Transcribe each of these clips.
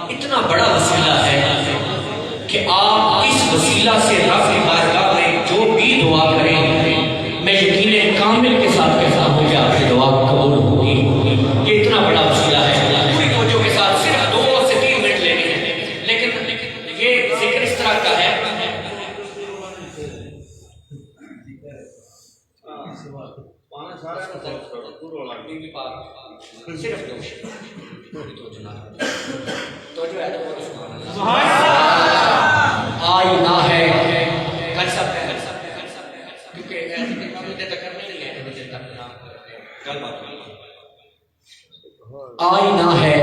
اتنا بڑا وسیلہ ہے کہ آپ اس وسیلہ سے رب کی بارگاہ میں جو بھی دعا کریں، میں یقین کامل کے ساتھ کہتا ہوں کہ آپ کی دعا قبول ہوگی۔ یہ اتنا بڑا وسیلہ ہے، پوری توجہ کے ساتھ صرف 2 سے 3 منٹ لینے ہیں، لیکن یہ ذکر اس طرح کا ہے۔ صرف آئینہ ہے، کر سکتے ہیں کیونکہ ایسی ٹیکنالوجی تک کرنے نہیں ہے۔ آئینہ ہے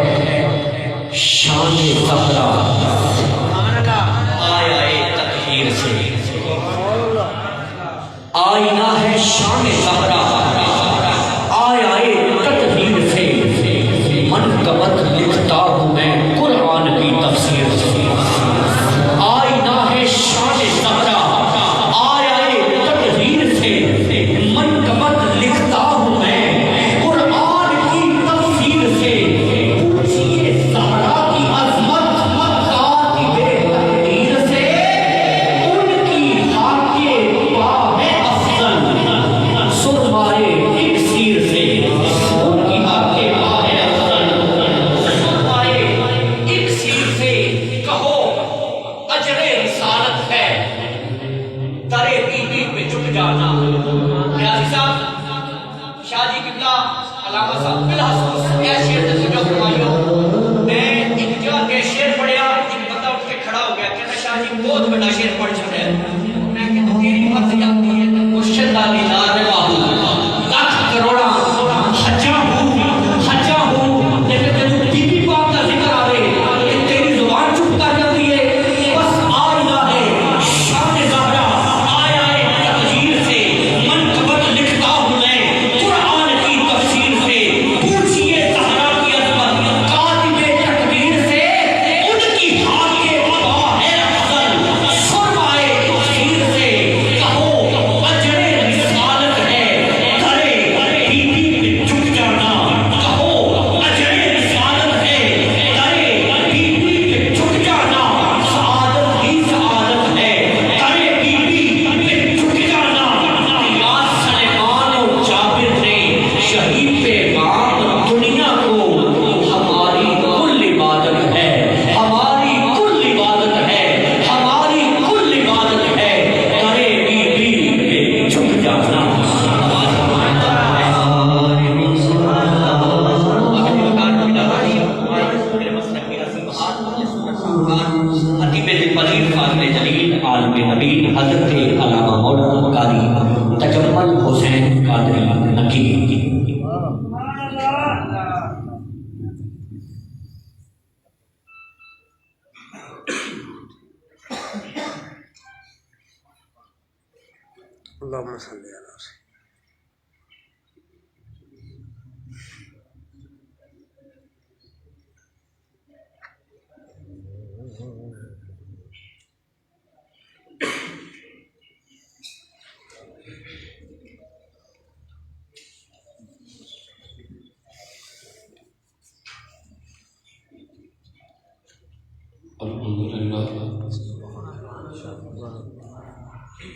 شان زہرا آیا تطہیر سے، آئینہ ہے شان زہرا آیا تطہیر سے، منقبت لکھتا ہوں میں قرآن کی تفسیر سے۔ آئینہ ہے شان زہرا آیا تطہیر سے، منقبت لکھتا ہوں میں قرآن کی تفسیر سے۔ پوچھئے زہرا کی عظمت کاتب تقدیر سے، ان کی خاکِ پا ہے افضل سرمائے اکسیر سے۔ ان کی خاکِ پا ہے افضل سرمائے اکسیر سے۔ کہو اجر رسالت ہے درِ بی بی پہ جھک جانا۔ ریاضی صاحب، شاہ جی قبلہ، علامہ صاحب بالخصوص اے شعر سے توجہ فرمائیو۔ میں ایک جگہ کے شعر پڑھیا، ایک بندہ اٹھ کے کھڑا ہو گیا، کہتا شاہ جی بہت بڑا شعر پڑھ چھوڑا ہے۔ میں کہتا تیری بات جاتی ہے مرشد علی نار باہو، لاکھ کروڑا حجا ہوں، لیکن تینوں بی بی پاک کا ذکر آوے کہ تیری زبان چپ کر جاتی ہے۔ بس آئینہ ہے شان زہرا آیا تطہیر سے، منقبت لکھتا ہوں میں قرآن کی تفسیر سے۔ پوچھئے زہرا کی عظمت کاتب تقدیر سے، ان کی خاکِ پا ہے افضل سرمائے اکسیر سے۔ کہو اجر رسالت ہے درِ بی بی پہ جھک جانا۔ کہو اجر رسالت ہے درِ بی بی پہ جھک جانا۔ سعادت ہی سعادت ہے درِ بی بی پہ جھک جانا۔ یا سلیمان و جابر نے شہید پیغام دنیا کو، ہماری کل عبادت ہے، ہماری کل عبادت ہے، ہماری کل عبادت ہے درِ بی بی پہ جھک جانا۔ خطیب دلپذیر فاضل جلیل عالم نبی حضرت علامہ مولانا قاری تجمل حسین قادری نقی۔ اللهم صل على سيدنا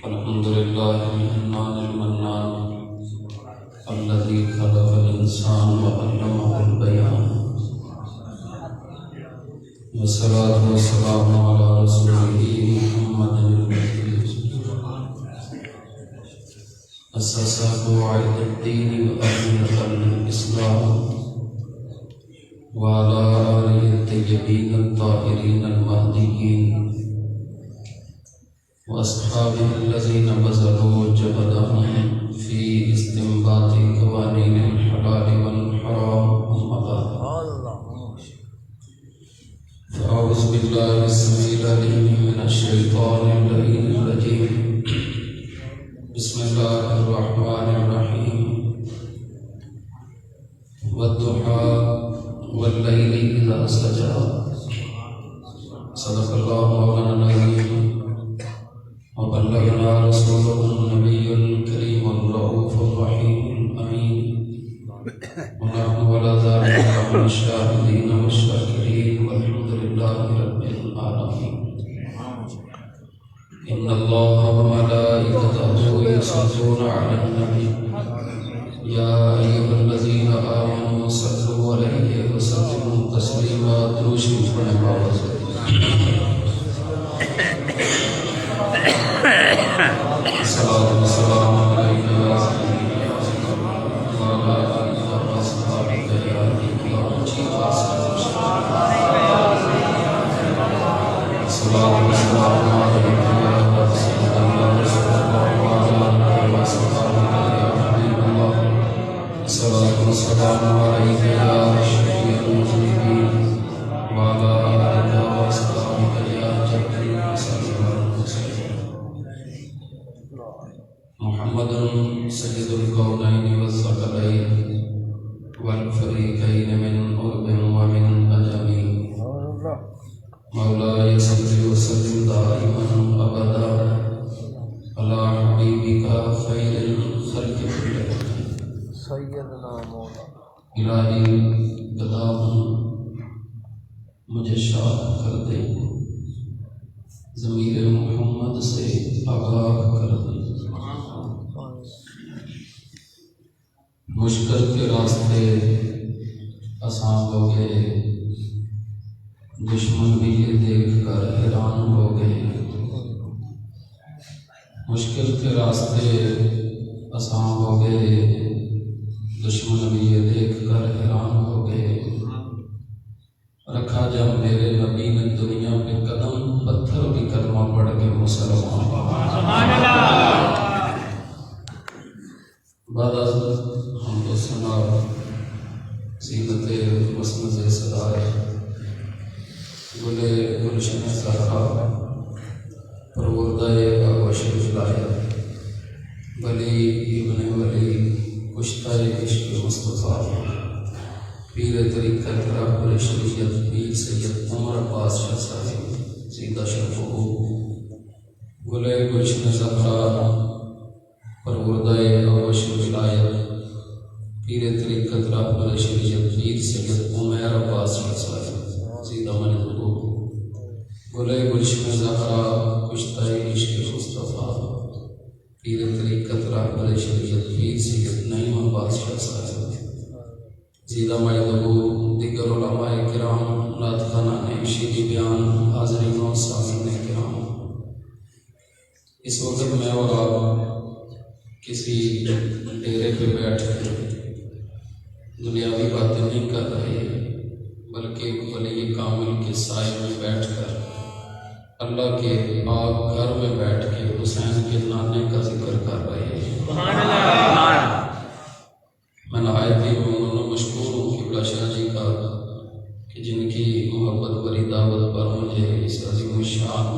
الحمدللہ المنان المنان الذي خلق الإنسان وعلمه البيان، والصلاة والسلام على رسوله محمد المهدي أسس قواعد الدين وأبنى الإسلام وعلى الطيبين الطاهرين المهديين وأصحابه الذين بذلوا جهدهم في استنباط قوانين الحلال والحرام. أما بعد، فأعوذ بالله السميع العليم من الشيطان اللعين الرجيم. بسم الله الرحمن الرحيم. والضحى والليل إذا سجى. صدق الله مولانا العظيم وبلغنا رسوله النبي الكريم الرؤوف الرحيم الأمين. ونحن على ذلك من الشاهدين والشاكرين والحمد لله رب العالمين. إن الله وملائكته يصلون على النبي يا أيها الذين آمنوا صلوا عليه وسلموا تسليما. دروش پڑھیں بابا سے. الصلاة والسلام عليك يا سيدي يا رسول الله وعلى آلك وأصحابك يا حبيبي وجيب أصحابك. الصلاة والسلام عليك يا سيدي يا رسول الله وعلى آلك وأصحابك يا حبيب الله. الصلاة والسلام عليك يا شفيع المذنبين وعلى آلك وأصحابك يا جد المرسلين. محمد سيد الكونين والثقلين والفريقين من عرب ومن عجم. مولاي صل وسلم دائما أبدا على حبيبك خير الخلق كلهم. سیدنا مولا الہی قدام مجھے شاد کر دے، ضمیر محمد سے آگاہ کر دے. مشکل کے راستے آسان ہو گئے، دشمن بھی یہ دیکھ کر حیران ہو گئے. مشکل کے راستے آسان ہو گئے، دشمن بھی یہ دیکھ کر حیران ہو گئے. رکھا جب میرے نبی نے دنیا پہ قدم، پتھر بھی کلمہ پڑھ کے مسلمان. بعد از حمد و ثنا زینت مسند صدائے گلے گلشن زہرا پروردہ بشر ولایت ولی ابن ولی کشتہ عشق مصطفیٰ پیر طریقت رہبر شریعت پیر سید عمر عباس شاہ صاحب سیدہ شرفہ گلے گلشن زہرا پروردہ بشر ولایت پیر طریقت رہبر شریعت پیر سید عمر عباس شاہ صاحب سیدہ منظور گلے گلشن زہرا کشتہ عشق مصطفیٰ پیر طریقت رہبر شریعت پیر سید نعیم عباس شاہ صاحب سیدہ معدبو دیگر علماء کرام نعت خوانان شیعی بیان حاضرین و سامعین کرام. اس وقت میں اور آپ کسی ڈیرے پہ بیٹھ کر دنیاوی باتیں نہیں کر رہے، بلکہ ولی کامل کے سائے میں بیٹھ کر اللہ کے پاک گھر میں بیٹھ کے حسین کے نانے کا ذکر کر رہے ہیں. میں نہایت ہی ممنون و مشکور ہوں قبلہ شاہ جی کا کہ جن کی محبت بری دعوت پر مجھے اس عظیم الشان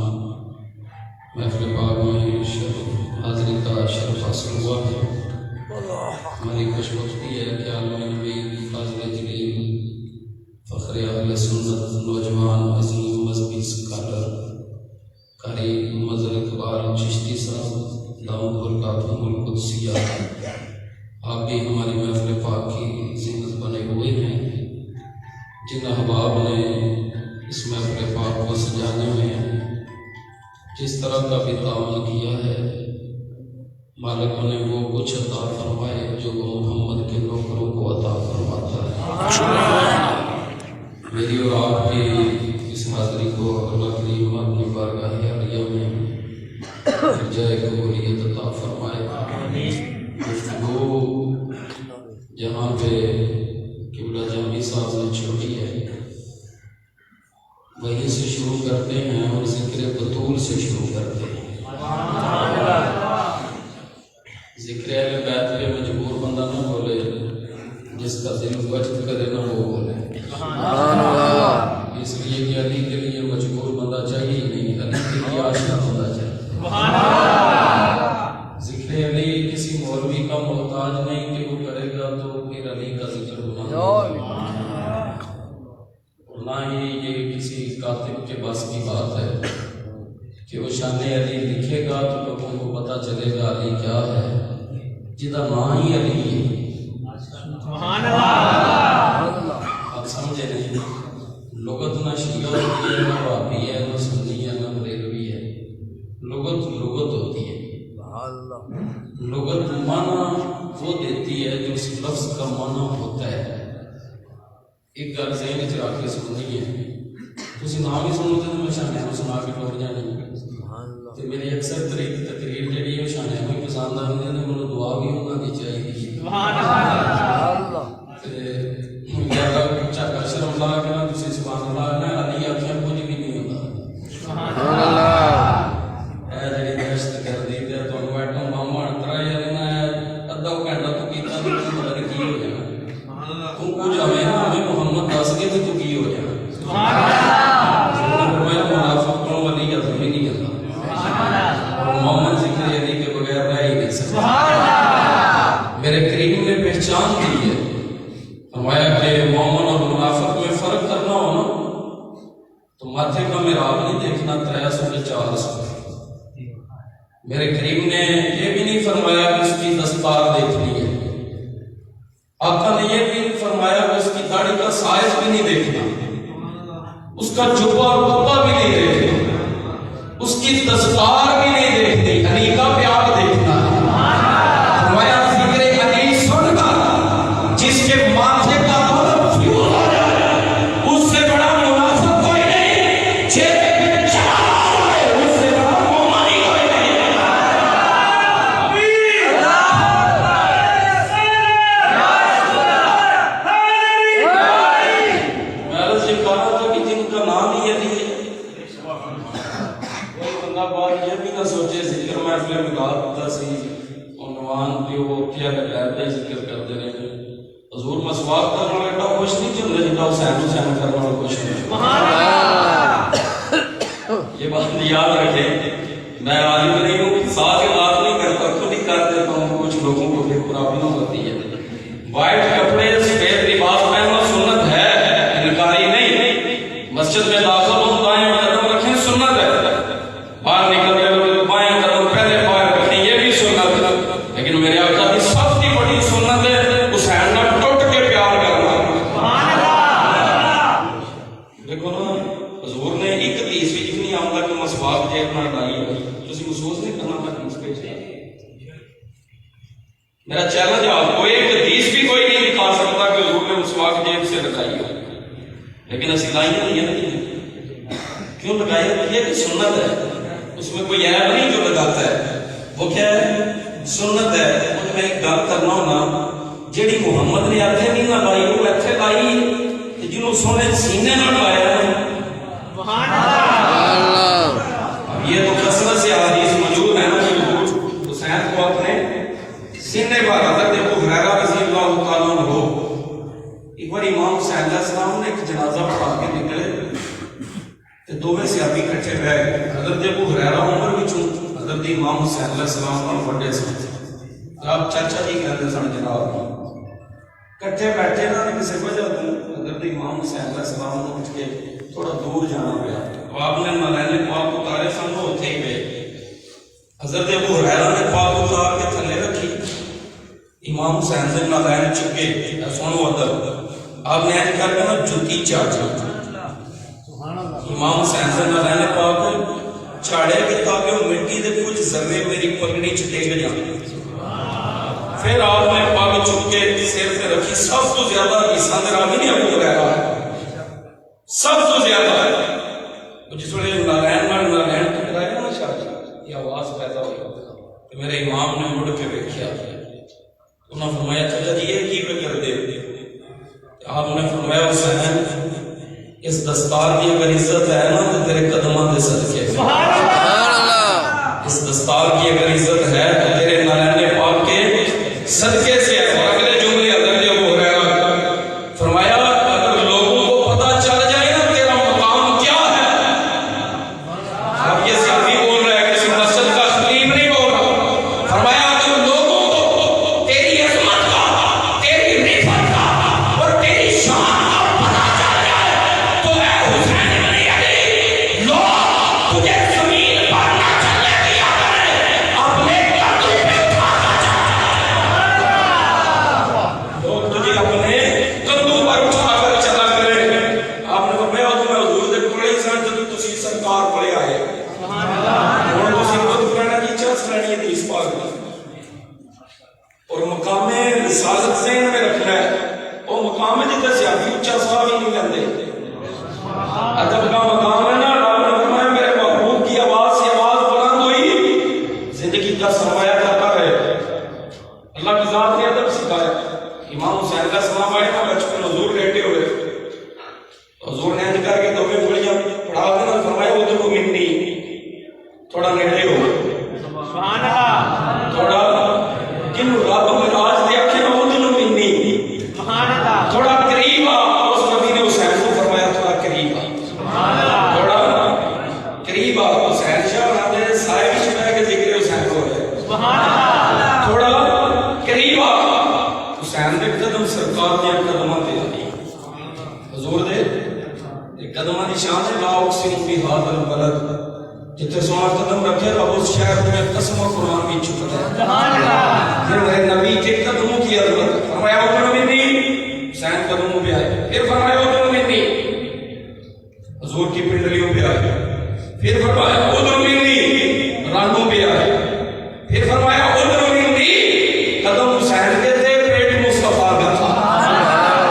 محفل پاک میں حاضری کا شرف حاصل ہوا ہے. ہماری خوش بختی ہے کہ عالم نبی فاضل جلیل فخر اہل سنت نوجوان عظیم مذہبی اسکالر قاری محمد اقبال چشتی صاحب دامت برکاتہم القدسیہ آپ بھی ہماری محفل پاک کی زینت بنے ہوئے ہیں. جن احباب نے اس محفل پاک کو سجانے میں جس طرح کا بھی تعاون کیا ہے، مالک نے وہ کچھ عطا فرمائے جو وہ محمد کے نوکروں کو عطا فرماتا ہے. میری اور آپ کی اس حاضری کو اللہ کریم اپنی بارگاہ عالیہ میں جائے قبولیت عطا فرمائے. گفتگو جہاں پہ قبلہ جامی صاحب نے چھوڑی ہے وہی سے شروع کرتے ہیں اور ذکر بطول سے شروع کرتے ہیں۔ ذکر اہل بیت پہ مجبور بندہ نہ بولے، جس کا دل وجد کرے نہ وہ بولے۔ اس لیے کہ علی کے لیے مجبور بندہ چاہیے ہی نہیں، علی کے لیے عاشق بندہ چاہیے۔ ذکر علی کسی مولوی کا محتاج نہیں کہ وہ کرے گا تو پھر علی کا ذکر بنا، نہ ہی یہ کسی کاتب کے بس کی بات ہے کہ وہ شان علی لکھے گا تو لوگوں کو پتہ چلے گا علی کیا ہے، جدا نہ ہی علی ہے۔ آپ سمجھے نہیں، لغت نہ شیعہ ہوتی ہے، نہ وہابی ہے، نہ سنی ہے، نہ بریلوی ہے۔ لغت ہوتی ہے۔ لغت معنی وہ دیتی ہے جو اس لفظ کا معنی ہوتا ہے۔ ایک گل ذہن چ رکھ کے سننی ہے، تسی نام ہی سنو تو میں شانیہ کو سنا کے ٹوٹ جانی۔ تو میری اکثر تقریر جہی ہے شانیہ کو پسند آتی ہے، مجھے دعا بھی ہونا دی چاہیے۔ شرم لا کے نا تسی سبحان اللہ نے علی آخیا کچھ بھی نہیں ہوتا۔ اے جڑی دہشت گردی تے تانوں ایٹم بم انترا یار نہ ادھا گھنٹہ تو کیتا تو پتہ نہیں کی ہو جانا۔ تو کچھ ہمیں محمد دس کے تو کی ہو جانا۔ میں منافق کو ولی کا بھی نہیں کرتا، محمد ذکر علی کے بغیر رہ ہی نہیں سکتا۔ میرے کریم نے پہچان دی ہے، فرمایا کہ مومن اور منافق میں فرق کرنا ہو نا تو ماتھے کا محراب نہیں دیکھنا 300-400۔ میرے کریم نے یہ بھی نہیں فرمایا کہ اس کی دستار دیکھنی ہے، آقا نے یہ بھی نہیں فرمایا کہ اس کی داڑھی کا سائز بھی نہیں دیکھنا، اس کا جبہ اور کپا بھی نہیں دیکھنا، اس کی دستار بھی نہیں دیکھنی، علی کا پیار دیکھنا ہے۔ فرمایا ذکر علی سن کر جس کے ماتھے کا مطلب فیول ہو جائے اس سے بڑا منافق کوئی نہیں، چہرے پہ چڑھا ہے اس سے بڑا مومن ہی کوئی نہیں۔ میں عرض یہ کہا تھا کہ جن کا نام ہی علی ہے، کوئی بندہ بات یہ بھی نہ سوچے ذکر محفل ملاد ہوتا سی عنوان پہ وہ کیا لگایا پہ ذکر کرتے رہے۔ حضور مسواک کرنے والا ایڈا خوش نہیں چل رہا جتا حسین کرنے والا خوش نہیں۔ یہ بات یاد رکھیں، میں عالم نہیں ہوں، ساتھ بات نہیں کرتا، خود ہی کر دیتا ہوں، کچھ لوگوں کو پھر پرابلم ہوتی ہے۔ وائٹ کپڑے سفید لباس پہننا سنت ہے، انکاری نہیں۔ مسجد میں داخل ہو دائیں قدم رکھیں سنت ہے، باہر نکلتے ہوئے بائیں قدم پہلے باہر رکھیں یہ بھی سنت ہے، لیکن میرے آقا کی سب سے بڑی سنت ہے حسین نہ ٹوٹ کے پیار کرنا۔ دیکھو نا حضور نے ایک حدیث بھی نہیں آمدہ کہ مسواک جیب نہ ڈائی ہے، تسی محسوس نہیں کرنا تھا حدیث پہ۔ میرا چیلنج آپ کو، ایک حدیث بھی کوئی نہیں دکھا سکتا کہ حضور نے مسواک جیب سے لگائی ہے، لیکن اسی لائیں نہیں ہے نا کیوں لگائی ہے؟ یہ کہ سنت ہے، اس میں کوئی عیب نہیں جو لگاتا ہے، وہ کیا ہے؟ سنت ہے۔ مجھے میں ایک گل کرنا ہونا جیڑی محمد نے اتھے نہیں نہ لائی وہ اتھے لائی، جنہوں سونے سینے نہ لایا ہے۔ اب یہ تو کثرت سے حدیث موجود ہے نا کہ حسین کو اپنے سینے پر حضرت ابو ہریرہ رضی اللہ تعالیٰ عنہ ایک بار امام حسین علیہ السلام نے ایک جنازہ پڑھا کے نکلے تو دوویں صحابی کٹھے بیٹھ گئے، حضرت ابو ہریرہ عمر وچوں حضرت امام حسین علیہ السلام نال بڑے سن، آپ چاچا جی کہتے سن جناب، کٹھے بیٹھے نا کسی وجہ تو حضرت امام حسین علیہ السلام نے اٹھ کے تھوڑا دور جانا پیا، آپ نے نالین پاک اتارے سن وہ اتھے ہی گئے، حضرت ابو ہریرہ نے پاک اتار کے تھلے رکھی، امام حسین سے نالین چکے سنو ادب، آپ نے ایسے کر کے نا جوتی چاچا امام حسین سے نالین پاک چاڑے کے تاکہ وہ مٹی دے کچھ ذرے میری پگڑی چٹے گئے جانے، پھر آپ نے پاگ چک کے سیر پہ رکھی۔ سب تو زیادہ عیسیٰ راوی نے ابو ہریرہ ہے، سب تو زیادہ ہے، جس وقت نالین ٹکرایا نا شاید یہ آواز پیدا ہوئی تو میرے امام نے مڑ کے دیکھا، انہوں نے فرمایا چچا جی یہ کی پہ کر دے؟ آپ نے فرمایا حسین اس دستار کی اگر عزت ہے نا تو تیرے قدموں کے صدقے اس دستار کی اگر عزت ہے تو تیرے نالے پاک کے صدقے سے ہے. اور اگلے جملے اگر جو ہو رہا ہے فرمایا اگر لوگوں کو پتہ چل جائے نا تیرا مقام کیا ہے. اب یہ سیاسی بول رہا ہے کسی مسجد کا خطیب نہیں بول رہا. فرمایا اگر لوگوں کو تیری عظمت کا تیری رفعت کا اور تیری شان کا پتہ چل جائے تو اے حسین بن علی لوگ تجھے زمین پر نہ چلنے دیا کریں اپنے قدم پہ اٹھا کر لوگ تجھے اپنے کندھوں پر اٹھا کر چلا کرے. آپ نے فرمایا تمہیں حضور دے کولے سن جدوں تسی سرکار کولے آئے ہن تسی خود کرنا کی چاہت لینی ہے اس پاک دی اور مقام رسالت ذہن میں رکھنا ہے. وہ مقام جتے سیاسی اونچا صاحب ہی نہیں لیندے. ادب کا مقام ہے نا. رب نے فرمایا میرے محبوب کی آواز سے آواز بلند ہوئی زندگی کا سرمایہ کرتا ہے. اللہ کی ذات نے ادب سکھایا. امام حسین کا سلام آئے نا بچپن حضور لیٹے ہوئے حضور نے انج کر کے دو انگلیاں پڑھا دینا. فرمایا ادھر کو منی تھوڑا نیڑے ہو سبحان اللہ تھوڑا جنوں رب معراج دے آکھے نا ادھر منی سبحان اللہ تھوڑا قریب آ. اس نبی نے حسین کو فرمایا تھوڑا قریب آ سبحان اللہ تھوڑا قریب آ. حسین شاہ نے سائے وچ بیٹھ کے ذکر حسین ہو رہا ہے سبحان اللہ تھوڑا قریب آ. حسین دے قدم سرکار دے قدماں تے آئی. حضور دے قدماں دی شان ہے. لا اقسم بہذا البلد جتنے سونا قدم رکھے رب اس شہر میں قسم و قرآن بھی چکتا ہے سبحان اللہ. پھر میرے نبی کے قدموں کی عظمت. فرمایا ادھر منی حسین قدموں پہ آئے. پھر فرمایا ادھر منی حضور کی پنڈلیوں پہ آئے. پھر فرمایا ادھر منی رانوں پہ آئے. پھر فرمایا ادھر منی قدم حسین کے تھے پیٹ مصطفیٰ کا تھا.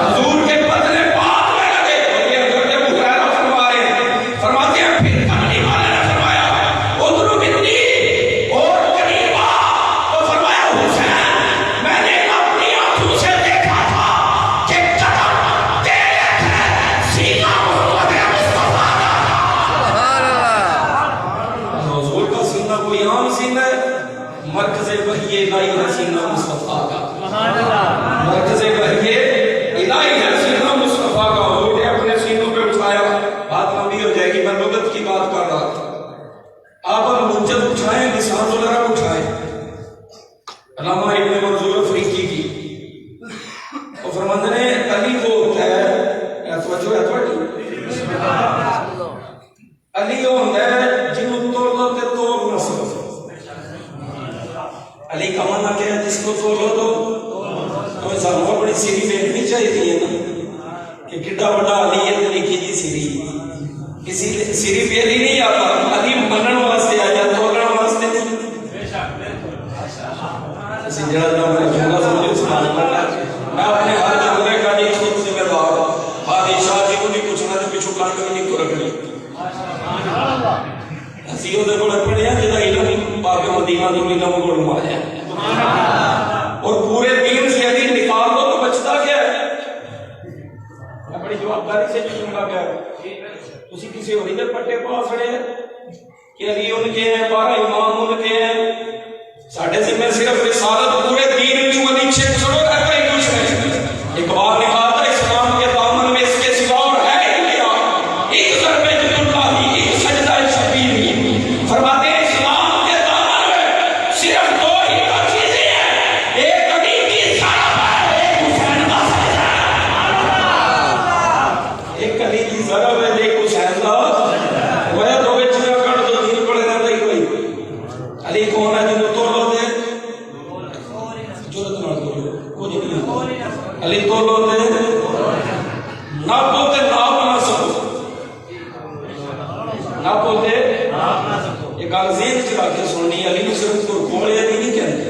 حضور کے بدن پاک میں لگے. اور یہ حضرت ابو ہریرہ فرما رہے ہیں فرماتے ہیں پھر کملی والے نے فرمایا ادھر منی اور قریب آ. تو فرمایا حسین میں نے اپنی آنکھوں سے دیکھا تھا کہ قدم تیرے تھے سینہ محمد مصطفیٰ کا سبحان اللہ. حضور کا سینہ کوئی عام سینہ ہے. مرکز وحی الہی ہے سینہ مصطفیٰ کا سبحان اللہ. مرکز وحی الہی ہے سینہ مصطفیٰ کا. حضور نے اپنے سینوں پہ اٹھایا. بات لمبی ہو جائے گی. میں لغت کی بات کر رہا تھا. آپ منجد اٹھائیں لسان العرب اٹھائیں. علامہ ابن منظور افریقی کی وہ فرماتے ہیں علی وہ ہوتا ہے توجہ ہے تھوڑی علی وہ ہوتا ہے جنہوں توڑ دو تے توڑ نہ سکو. علی کا معنی کیا ہے جس کو توڑو تو انسان کو بڑی سیری دیکھنی چاہیے نا کہ کڈا بڑا علی ہے لکھی جی سیری کسی سیری پہ علی نہیں آتا. علی منن واسطے آیا توڑن واسطے نہیں. اسی جڑا میں جملہ سمجھو سبحان اللہ. میں اپنے ہر جملے کا ایک خود ذمہ دار. بادشاہ جی کو بھی کچھ نہ پچھو کان بھی نہیں کو رکھنی. اسی وہ کو پڑھیا جدا علم پاک مدینہ دو علم کو مایا اور پورے دین سے علی نکال دو تو بچتا کیا ہے. میں بڑی جوابداری سے چنوں گا اسی کسی اور ادھر پٹے پاس کھڑے ہیں کہ علی ان کے ہیں 12 امام ان کے ہیں. ساڈے ذمہ صرف رسالت پورے دین جو علی چھک چھوڑو ہے کوئی کچھ نہیں. اقبال نے کہا تھا اسلام کے دامن میں اس کے سوا اور ہے ہی کیا. ایک ضرب اللہ ایک سجدہ شبیر. فرماتے ہیں اسلام کے دامن میں صرف دو ہی چیزیں ہیں. ایک علی کی ضرب ہے ایک حسین کا سجدہ ہے. ایک علی کی ضرب ہے ایک حسین کا وہ دو بچے کر دو دین پڑے نہ نہیں کوئی. علی کون ہے جنوں توڑ لو دے ضرورت نہ کرو وہ نہیں. علی توڑ لو دے نہ بولتے نہ بنا سکو نہ بولتے ایک عظیم چلا کے سننی. علی نے صرف تو کوڑے علی نہیں کہتے.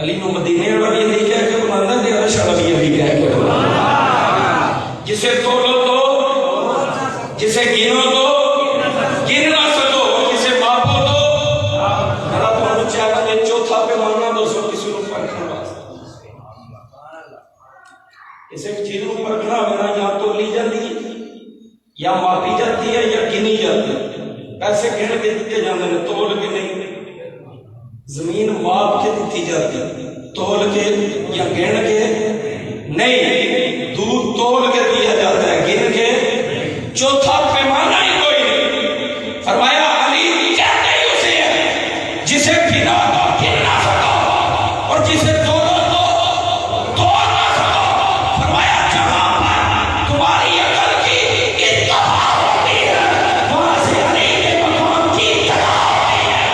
علی نو مدینے والا بھی نہیں کہہ کے بلانا دے عرش والا بھی یہی کہہ کے بلانا. جسے توڑو تو جسے گنو تو گن نہ سکو جسے ماپو تو میرا تو چاہتا ہے چوتھا پہ ماننا دو سو کسی روپ پر کھڑا. اسے چیزوں پر کھڑا ہونا یہاں تو لی جاتی یا ماپی جاتی ہے یا گنی جاتی ہے. پیسے گن کے دیتے جاتے ہیں, تول کے نہیں. زمین ماپ کے دیتی جاتی ہے, تول کے یا گن کے نہیں. دودھ تول کے دیا جاتا ہے, گن کے. چوتھا پیمانہ ہی کوئی نہیں. فرمایا علی کہتے ہی اسے ہے جسے گنا تو گن نہ سکو اور جسے تولو تو تول نہ سکو. فرمایا جہاں پر تمہاری عقل کی اتفاق ہوتی ہے وہاں سے علی کے مقام کی ابتدا ہوتی ہے.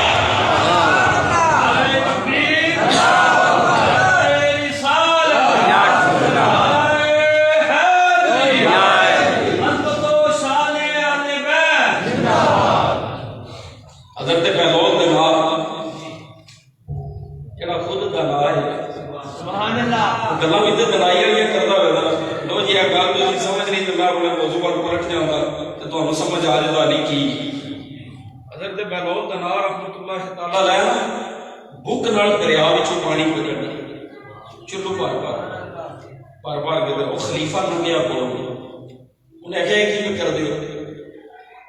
حضرت بہلول دماغ جڑا خود دنا ہے سبحان اللہ گلاں وچ دنائی والی کردا ہوئے نا. لو جی اے گل تسی سمجھ نہیں تے میں اپنے موضوع پر پلٹ جاںدا تے تانوں سمجھ آ جائے علی کی. حضرت بہلول دنا رحمۃ اللہ تعالی علیہ بک نال دریا وچوں پانی پہ کڈیا چلو بھر کے وہ خلیفہ لنگیا کولوں. انہیں کہا کہ یہ کر دیو.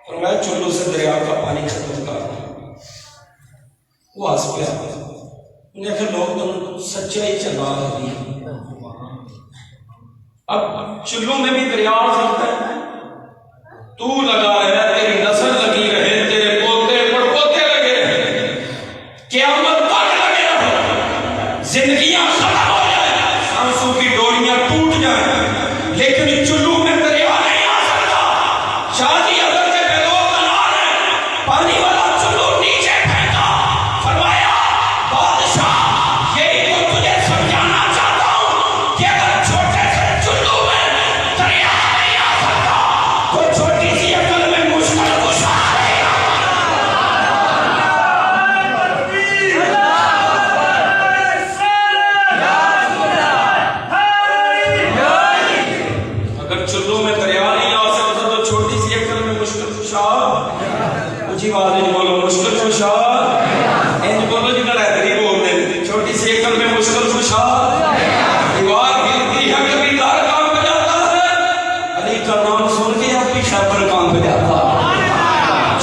فرمایا چلو سے دریا کا پانی ختم کر. وہ ہنس پیا. انہیں کہا لوگ تم سچائی چلا رہی ہیں. اب چلوں میں بھی دریا ہو سکتا ہے. تو لگا رہے, تیری نسل لگی رہے, تیرے پوتے پر پوتے لگے رہے, قیامت تک لگے رہو, زندگیاں ختم ہو جائیں, سانسوں کی ڈوریاں ٹوٹ جائیں, لیکن چلوں میں دریا نہیں آ سکتا. شادی اگر کے بہلول بنا رہے پانی والا چلو نیچے پھینکا. فرمایا بادشاہ یہی تو تجھے سمجھانا چاہتا ہوں کہ اگر چھوٹے سے چلو میں دریا نہیں آ سکتا تو چھوٹی سی عقل میں مشکل کشا ہے. اگر چلو میں دریا نہیں آ سکتا تو چھوٹی سی عقل میں مشکل کشا. اونچی آواز نہیں بولو, مشکل کشا. انج بولو جی گل ہے بولتے ہیں. چھوٹی سی عقل میں مشکل کشا. دیوار گرتی ہے کبھی دار کانپ جاتا ہے. علی کا نام سن کے اب پیچھا پر کانپ جاتا.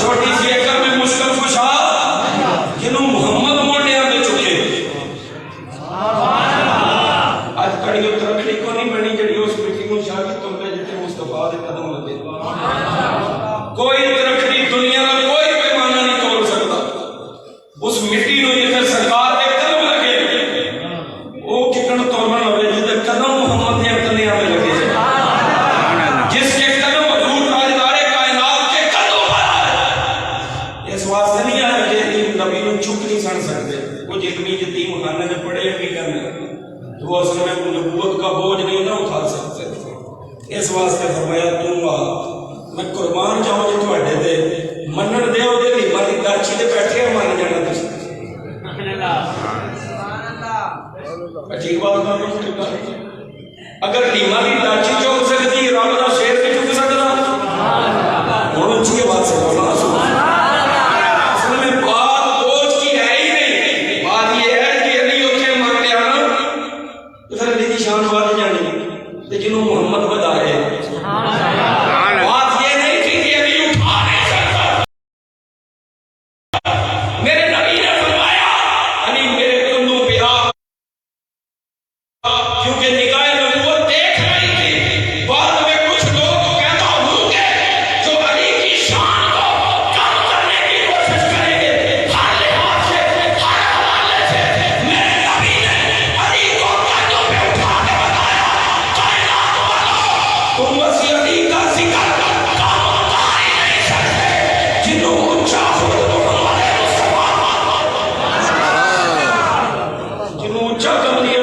چھوٹی سی عقل میں مشکل کشا جنہوں محمد موڑیا دے چکے. آج کڑیوں ترکڑی کو نہیں بنی جڑی اس مٹی کو شاہ کی تم پہ جتے مصطفیٰ دے قدم لگے. کوئی ترکڑی دنیا کا کوئی پیمانہ نہیں توڑ سکتا. اس مٹی نو جتنے سرکار دے قدم لگے وہ کتنا توڑنا لگے جتے قدم محمد دے قدمیاں میں لگے. جس کے قدم حضور تاجدار کائنات کے قدم پر آئے. اس واسطے نہیں آیا کہ یتیم نبی نو چک نہیں سن سکتے. کچھ علمی یتیم خانے نے پڑھے بھی کرنے تو اصل میں نبوت کا بوجھ نہیں نہ اٹھا سکتے. اس واسطے فرمایا تم آ میں قربان جاؤں جی تواڈے تے منن دے او دے لیما دی داچی تے بیٹھے مان جانا تسی. سبحان اللہ سبحان اللہ. ٹھیک بات کرو. اگر لیما دی داچی چوک سکتی رب دا شیر بھی چک سکدا. ہن اونچی آواز سے بولنا. سبحان اللہ. اصل میں بات بوجھ کی ہے ہی نہیں. بات یہ ہے کہ علی اوتھے مان لیا نا تو پھر علی دی شان بڑھ جانی تے جنوں محمد بدائے. سبحان اللہ. بات یہ نہیں تھی کہ علی اٹھا نہیں سکتا. میرے نبی نے فرمایا علی میرے کندھوں پہ آ, کیونکہ نگاہ نبوت دیکھ رہی تھی. بعد میں کچھ لوگ کہتا ہوں گے جو علی کی شان کو کم کرنے کی کوشش کریں گے. ہر لحاظ سے, ہر حوالے سے میرے نبی نے علی کو کندھوں پہ اٹھا کے بتایا کائنات والوں تم بس علی کا ذکر کام کر ہی نہیں سکتے جنہوں اونچا خود محمد مصطفیٰ جنہوں اونچا کم لیا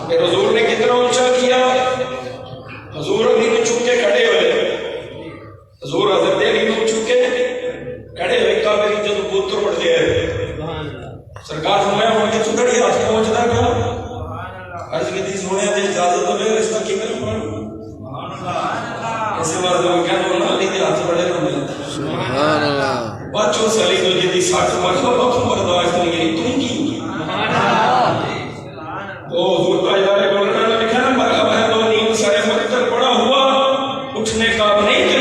کہ حضور نے کتنا اونچا کیا. حضور علی کو چھپ کے کھڑے ہوئے. حضور حضرت علی کو چھپ کے کھڑے ہوئے. کعبے کی جدو پتر اٹھ گئے سرکار فرمایا ہوں کہ چکڑی ہاتھ پہنچتا کیا. عرض کی تھی سونے دے اجازت تو میرے رشتہ کی کرم پڑھ. ایسے بات میں کہہ دوں نا علی دے ہاتھ بڑے رہے. سبحان اللہ. بچوں سے علی کو جدی 60 مرتبہ تم برداشت نہیں گئی تم کی. تو حضور تاجدار بولنا لکھا نا مرحبا ہے دو نیم سارے مقتل پڑا ہوا اٹھنے کا نہیں کہ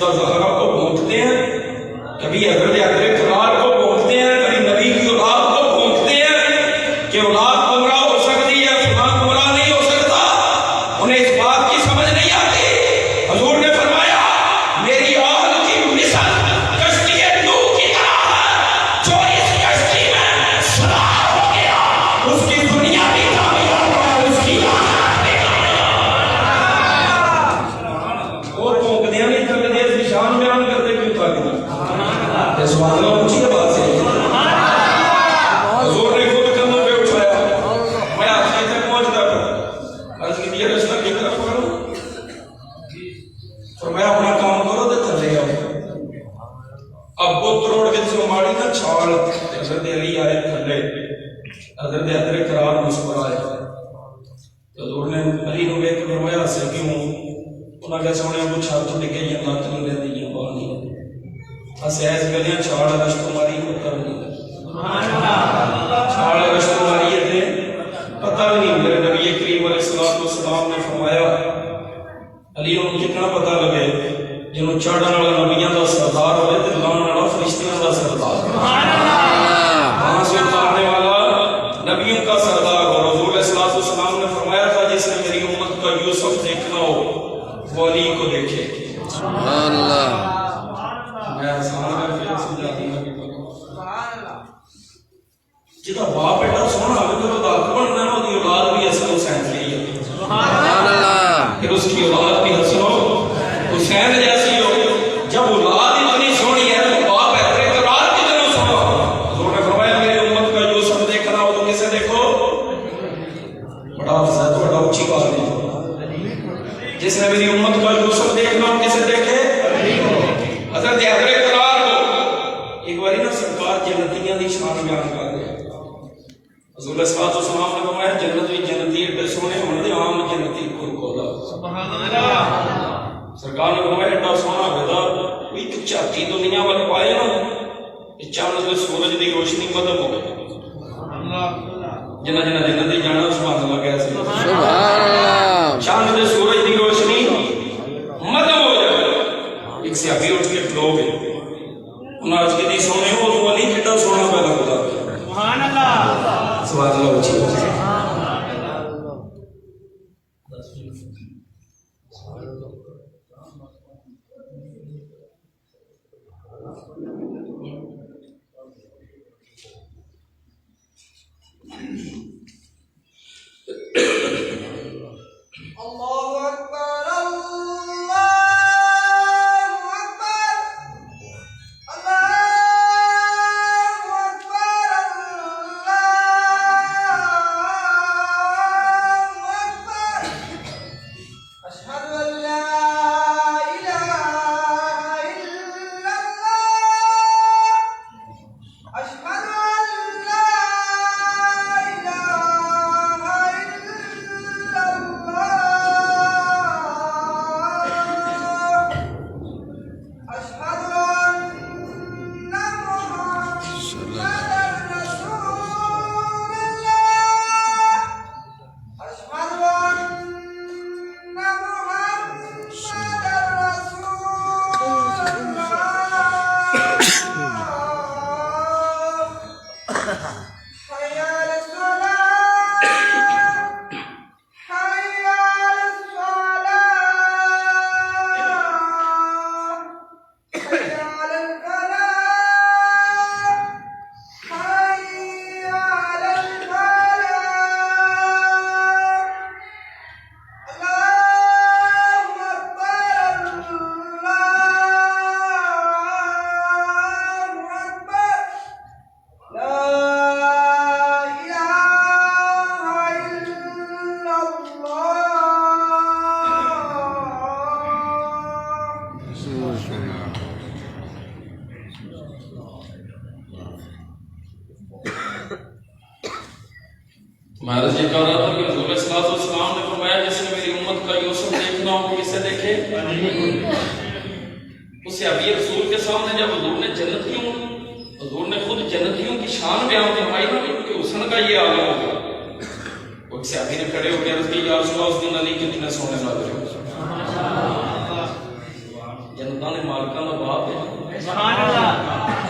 سیدہ زہرا کو بھونکتے ہیں، کبھی حضرت کرار کو بھونکتے ہیں، کبھی نبی کی اولاد کو بھونکتے ہیں کہ اولاد گمراہ ہو سکتی ہے، فلاں گمراہ نہیں ہو سکتا، انہیں اس بات کی سمجھ نہیں آتی۔ حضور نے فرمایا میری آل کی مثل کشتی نوح کی طرح ہے، جو اس کشتی میں سوار ہو گیا اس کی دنیا بھی کامیاب ہے، اس کی آخرت بھی کامیاب۔ اور بھونکدیاں نہیں تھکدے، اس نشان بیان کرتے کیوں تھکدے؟ سبحان اللہ، اونچی بات ہے۔ حضور نے خود کندھوں پہ اٹھایا، میں آخری تک پہنچتا تھا، عرض کی دیا رشتہ کی طرف کرو، فرمایا اپنا کام کرو تو تھلے آؤ۔ اب وہ تروڑ کے جو ماڑی نہ چھال، حضرت علی آئے تھلے، حضرت کرار مسکرائے، حضور نے علی نو ویکھ کے فرمایا سے کیوں؟ انہاں کہا سونے کو چھت ڈگے یا لت نہیں رہتی یا پانی اسیس گلیاں چھاڑ رشت ماری پتہ نہیں، چھاڑ رشت ماری تھے پتہ نہیں۔ میرے نبی کریم علیہ السلام نے فرمایا علی ان کتنا پتہ لگے جنہوں چڑھن والا نبیاں دا سردار ہوئے تے لان والا فرشتیاں دا سردار، وہاں سے اتارنے والا نبیوں کا سردار ہو۔ حضور علیہ السلام نے فرمایا تھا جس نے میری امت کا یوسف دیکھنا ہو وہ علی کو دیکھے۔ اللہ میں آسان ہے پھر سمجھا دوں گا کہ جتا باپ بیٹا سونا ہوئے تو دا کون نہ ہو دی اولاد بھی حسن حسین کی ہے، پھر اس کی اولاد بھی حسن حسین جیسی ہو۔ جب اولاد اتنی سونی ہے تو باپ احترے قرار کتنا سونا۔ حضور نے فرمایا میری امت کا یوسف دیکھنا ہو تو کسے دیکھو؟ بڑا افضل تو بڑا اچھی بات ہے، جس نے میری امت کا یوسف دیکھنا ہو کسے دیکھے؟ حضرت کرار کو ایک باری نا سرکار جنتیاں دی شان بیان کر رہے ہیں۔ حضور علیہ السلام نے فرمایا جنت بھی جنتی ایڈے سونے ہونے عام جنتی کو کولا۔ سرکار نے فرمایا ایڈا سونا ہوتا کوئی تو چاتی دنیا والے پائے نا چاند سے سورج دی روشنی مدد ہو گئی، جنہ جنت دی جانا سبحان اللہ کیسے چاند سے سورج دی روشنی مدد ہو جائے۔ ایک صحابی اٹھ کے کھلو گئے، انہاں عرض کی سونے ہو تو علی کتنا سونا پیدا ہوتا ہے، سبحان اللہ سبحان اللہ اچھی اللہ اکبر اللہ اکبر اللہ اکبر اللہ اکبر اشہد ان لا الہ الا اللہ اشہد ان لا الہ الا اللہ اشہد ان محمدر رسول اللہ اشہد ان محمدر رسول اللہ حی علی الصلاۃ حی علی الصلاۃ حی علی الفلاح حی علی الفلاح اللہ اکبر اللہ اکبر لا الہ الا اللہ۔ میں عرض یہ کر رہا تھا کہ حضور علیہ السلام نے فرمایا جس نے میری امت کا یوسف دیکھنا ہو کسے دیکھے؟ اس صحابی رسول کے سامنے جب حضور نے خود جنتیوں کی شان بیان فرمائی نا کہ حسن کا یہ عالم ہوگا، ایک صحابی نے کھڑے ہو کے عرض کی یا رسول اللہ اس دن علی کتنے سونے نظر ہو، جنتا نے مالکاں دا باپ ہے سبحان اللہ.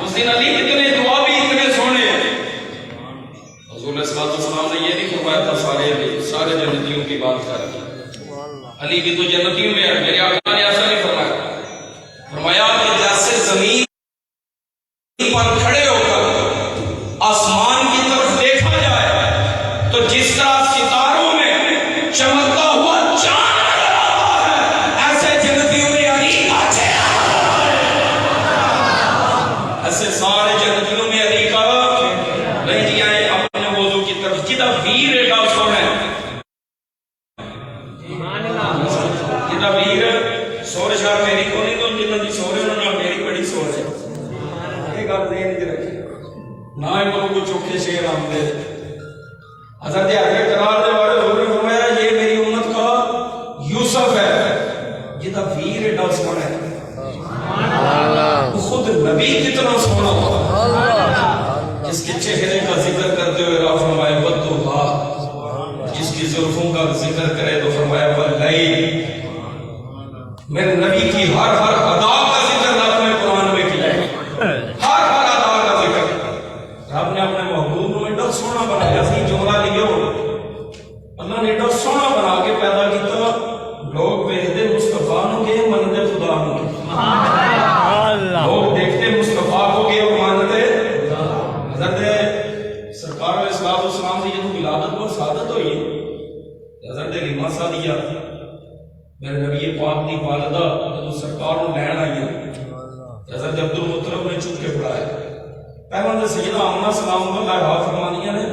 اس دن علی اتنے دعا بھی اتنے سونے ہیں. حضور علیہ السلام نے یہ نہیں فرمایا تھا سارے جنتیوں کی بات کر رہے علی بھی تو جنتیوں میں ہے. میرے آقا نے ایسا نہیں فرمایا. فرمایا کہ جیسے زمین پر کھڑے ہو کر آسمان کی طرف دیکھا جائے تو جس طرح ستاروں میں چمکتا ہوا چاند نظر آتا ہے ایسے جنتیوں میں علی کا چہرہ ہے. ایسے سارے جنتیوں میں علی کا نہیں دیا ہے. اپنے موضوع کی طرف جدہ ویر ایڈا سو ہے جدہ ویر سور شاہ میری کو نہیں تو جنہ دی سورے انہوں نے میری بڑی سور ہے. یہ گل ذہن وچ رکھی نہ انہوں کو چوکھے شیر آمدے. حضرت حضرت قرار دے بارے حضور نے فرمایا یہ میری امت کا یوسف ہے جدہ ویر ایڈا سونا ہے. خود نبی کتنا سونا ہوا جس کے چہرے کا ذکر کرتے ہوئے آپ فرمایا والضحیٰ, جس کی زلفوں کا ذکر کرے تو فرمایا واللیل. میرے نبی کی ہر ادا کا ذکر آپ نے قرآن میں کیا ہے. ہر ادا کا ذکر آپ نے اپنے محبوب میں ایڈا سونا بنایا. سی جملہ لکھو اللہ نے ایڈا سونا بنا کے پیدا کیا. لوگ ویکھدے مصطفیٰ نو کہ منتے خدا نو. لوگ دیکھتے مصطفیٰ کو کہ مانتے حضرت سرکار علیہ السلام کی جب ولادت اور سعادت ہوئی حضرت حلیمہ سعدیہ میرے نبی پاک دی والدہ جب سرکار نے لین آئی حضرت عبد المطلب نے چپ کے پڑھایا. پیغمبر سیدہ آمنہ سلام اللہ علیہ فرمانیہ نے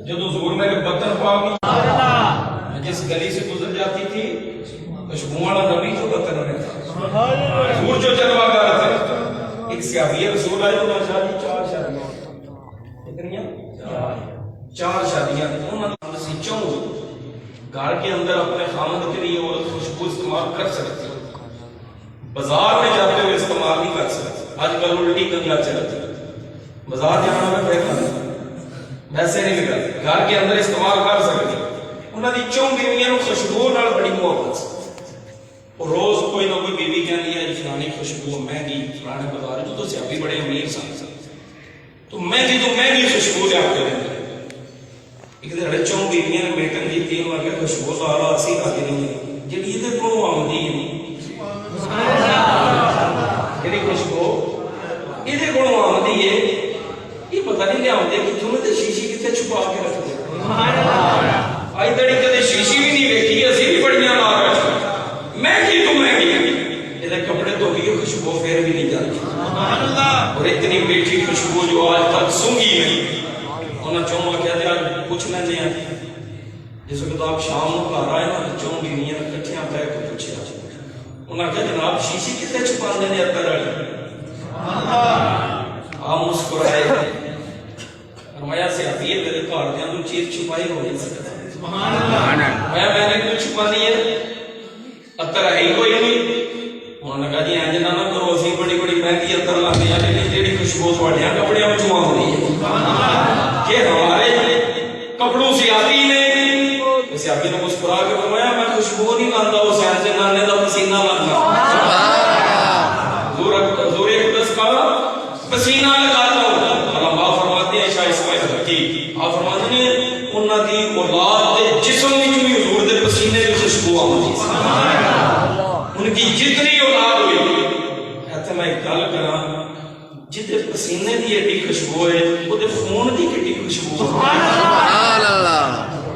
جب حضور نے بطن پاک جس گلی سے گزر جاتی تھی خوشبو والا نبی جو بطن میں تھا حضور جو جلوہ گار تھے. ایک صحابی رسول آئے انہوں نے شادی 4 شادیاں کتنیاں 4 شادیاں انہوں نے سچوں گھر کے اندر اپنے خامد کے لیے عورت خوشبو استعمال کر سکتی, بازار میں جاتے ہوئے استعمال نہیں کر سکتی. آج کل الٹی کنیا چلتی بازار جانا میں پھر ویسے نہیں لگا گھر کے اندر استعمال کر سکتی. انہوں نے 4 بیویاں خوشبو نال بڑی محبت سے. روز کوئی نہ کوئی بیوی کہنی ہے فلانی خوشبو مہنگی فلانے بازار جو تو صحابی بڑے امیر سن تو مہنگی خوشبو لے آتے ہیں. ایک دن 4 بیویاں نے میٹنگ کی 3 بار کہ خوشبو سارا اسی آگے نہیں ہے جی یہ کو آمدی ہے جی خوشبو یہ کو آمدی ہے یہ پتہ نہیں لیا آمدے کہ تم نے شیشی کتنے چھپا کے رکھ دے. آئی تڑی کدے شیشی بھی نہیں دیکھی اسی بھی بڑیاں لا رہے مہنگی تو مہنگی یہ کپڑے تو بھی خوشبو پھر بھی نہیں جاتی. اور اتنی میٹھی خوشبو جو آج تک سونگی نہیں انہوں نے 4 کہتے آج پوچھ لینے ہیں جس وقت آپ شام کو گھر آئے نا 4 بیویاں کٹھیاں پہ کے پوچھے انہوں نے کہا جناب شیشی کتنے چھپا دینے اتر والی. آپ مسکرائے فرمایا سے حقیقت میرے گھر دے اندر چیز چھپائی ہو نہیں سکتا. میں نے کچھ چھپانی ہے اتر ہے ہی کوئی نہیں. انہوں نے کہا جی انج نہ کرو اسی بڑی مہنگی اتر لاتے ہیں لیکن جیڑی خوشبو تھوڑے کپڑے میں چوا ہوتی ہے کہ ہمارے کپڑوں سے آتی نہیں. سیابی نے مسکرا کے فرمایا میں خوشبو نہیں لاتا وہ سین سے نانے کا پسینہ لاتا حضور اقدس کا پسینہ لگاتا ہوں. علماء فرماتے ہیں شاہ اسماعیل حقی آپ فرماتے ہیں انہوں نے اولاد دے جسم میں بھی حضور دے پسینے کی خوشبو آتی ان کی جتنی اولاد ہوئی ایسا میں ایک گل کرا جتے پسینے کی ایڈی خوشبو ہے وہ دے خون کی ایڈی خوشبو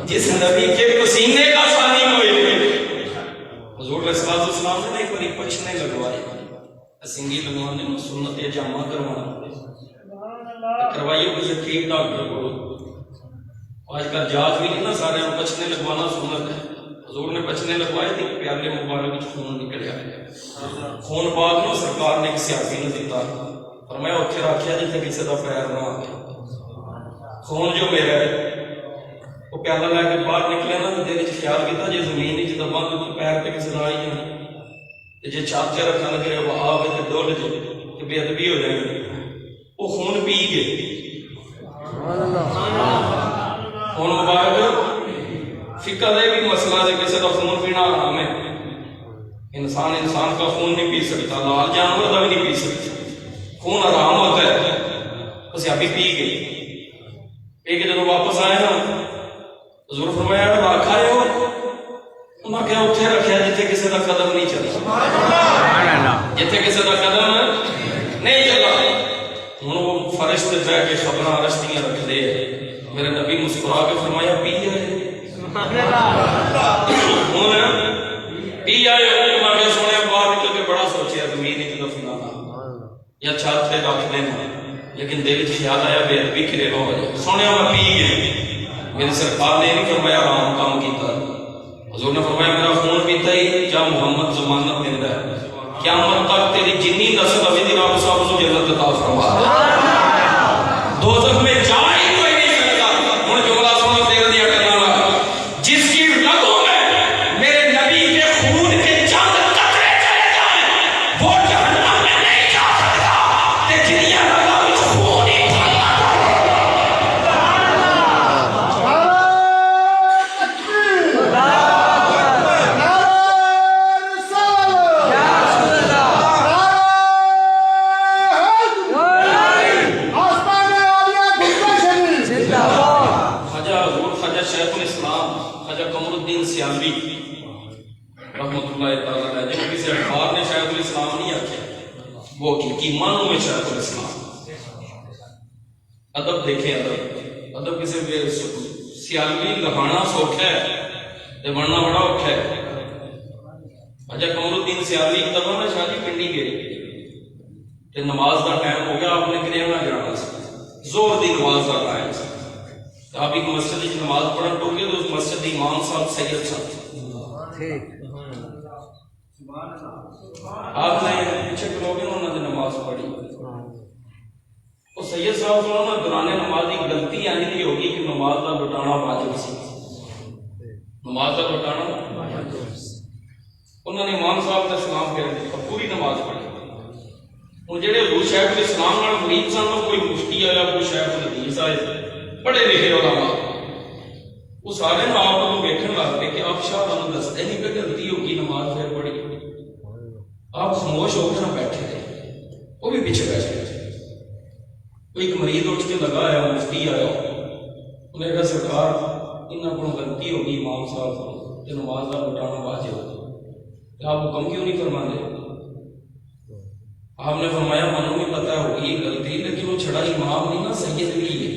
جس نبی کے پسینے کا ثانی ہوئے. حضور علیہ السلام نے ایک بڑی پچھنے لگوائے سنگی لگوانے میں سنت جامع کروائیے کسی ٹھیک ڈاکٹر کو. آج کل جاز بھی نہیں نا سارے پچھنے لگوانا سنت ہے. حضور نے پچھنے لگوائے تھے پیالے مبارک خون نکلیا خون پاک نو سرکار نے کسی صحابی نے دیتا فرمایا اتنے رکھیا جتنے کسی کا پیر نہ آئے. خون جو میرا ہے وہ پیالہ لے کے باہر نکلے نا تو دل وچ خیال کیتا جی زمین وچ دبا تو پیر تے کسی نہ آئی جائے جی چھاپ کے رکھنا لگے وہ آوے تے ڈول جائے کہ بے ادبی ہو جائے گی. وہ خون پی گئے خون مبارک فقہ دے بھی مسئلہ ہے کسی کا خون پینا حرام ہے انسان کا خون نہیں پی سکتا، لال جانور کا بھی نہیں پی سکتا، خون حرام ہوتا ہے. اسے ابھی پی کے جب واپس آئے نا حضور فرمایا رکھ آئے ہو؟ انہوں نے کہا اتنے رکھا جتنے کسی کا قدم نہیں چلا، جتنے کسی کا قدم نہیں چلا. ہوں وہ فرشتے بہ کے خبر رشتیاں رکھ دے. میرے نبی مسکرا کے فرمایا پی جائے پی آئے. میں سونے باہر نکل کے بڑا سوچیا زمین دفنا یا چھت پہ رکھ دینا، لیکن دل خیال آیا بے ادبی کرے نہ ہو جائے. سونے میں پی گئی. میری سرکار نے نہیں فرمایا آرام کام کیتا. حضور نے فرمایا میرا خون پیتا ہی کیا محمد ضمانت دیتا ہے قیامت تک تیری جنی نسل ابھی دی رب صاحب کو جنت عطا فرما. دوزخ میں جا ہی کوئی نہیں سکتا. ہن جملہ سنو دل دیا کرنا لگا. جس کی رگوں میں میرے نبی کے خون کے چند قطرے چلے جائیں وہ جہنم میں نہیں جا سکتا. تے جنیاں رگاں وچ خون ہی رحمت اللہ تعالیٰ علیہ جو کسی اخبار نے شیخ الاسلام نہیں آکھا، وہ حقیقی معنوں میں شیخ الاسلام. ادب دیکھیں، ادب کسی سیالوی لہانا سوکھا ہے تے بننا بڑا اوکھا ہے. خواجہ قمر الدین سیالوی کتاب میں شاہ جی پنڈی گئے تے نماز کا ٹائم ہو گیا. آپ نے گریونا جانا سی، زور دی نماز کا ٹائم سی. آپ ایک مسجد کی نماز پڑھن ٹوکے تو اس مسجد کے امام صاحب سید صاحب آپ نے پیچھے کروگے انہوں نے نماز پڑھی. وہ سید صاحب کو دوران نماز کی غلطی آنی نہیں ہوگی کہ نماز کا لٹانا واجب سی. نماز کا لٹانا انہوں نے امام صاحب کا سلام کر دیا، پوری نماز پڑھی. ہوں جہے حضور شیخ الاسلام نال مرید سن، کوئی مفتی آیا، کوئی شیخ الحدیث آئے، بڑے لکھے علماء، وہ سارے آپ کو ویکھن لگ پے کہ آپ شاہ تمہیں دستے نہیں کہ غلطی ہوگی نماز پھر پڑھی. آپ خاموش ہو کے نہ بیٹھے تھے، وہ بھی پیچھے بیٹھے تھے. ایک مریض اٹھ کے لگا آیا، مفتی آیا، انہیں کہا سرکار انہوں کو غلطی ہوگی امام صاحب کو کہ نماز کا لٹانا واجب ہے، آپ حکم کیوں نہیں فرما دے؟ آپ نے فرمایا منوں بھی پتہ ہوگی غلطی، لیکن وہ چھڑا امام نہیں نا سید بھی ہے.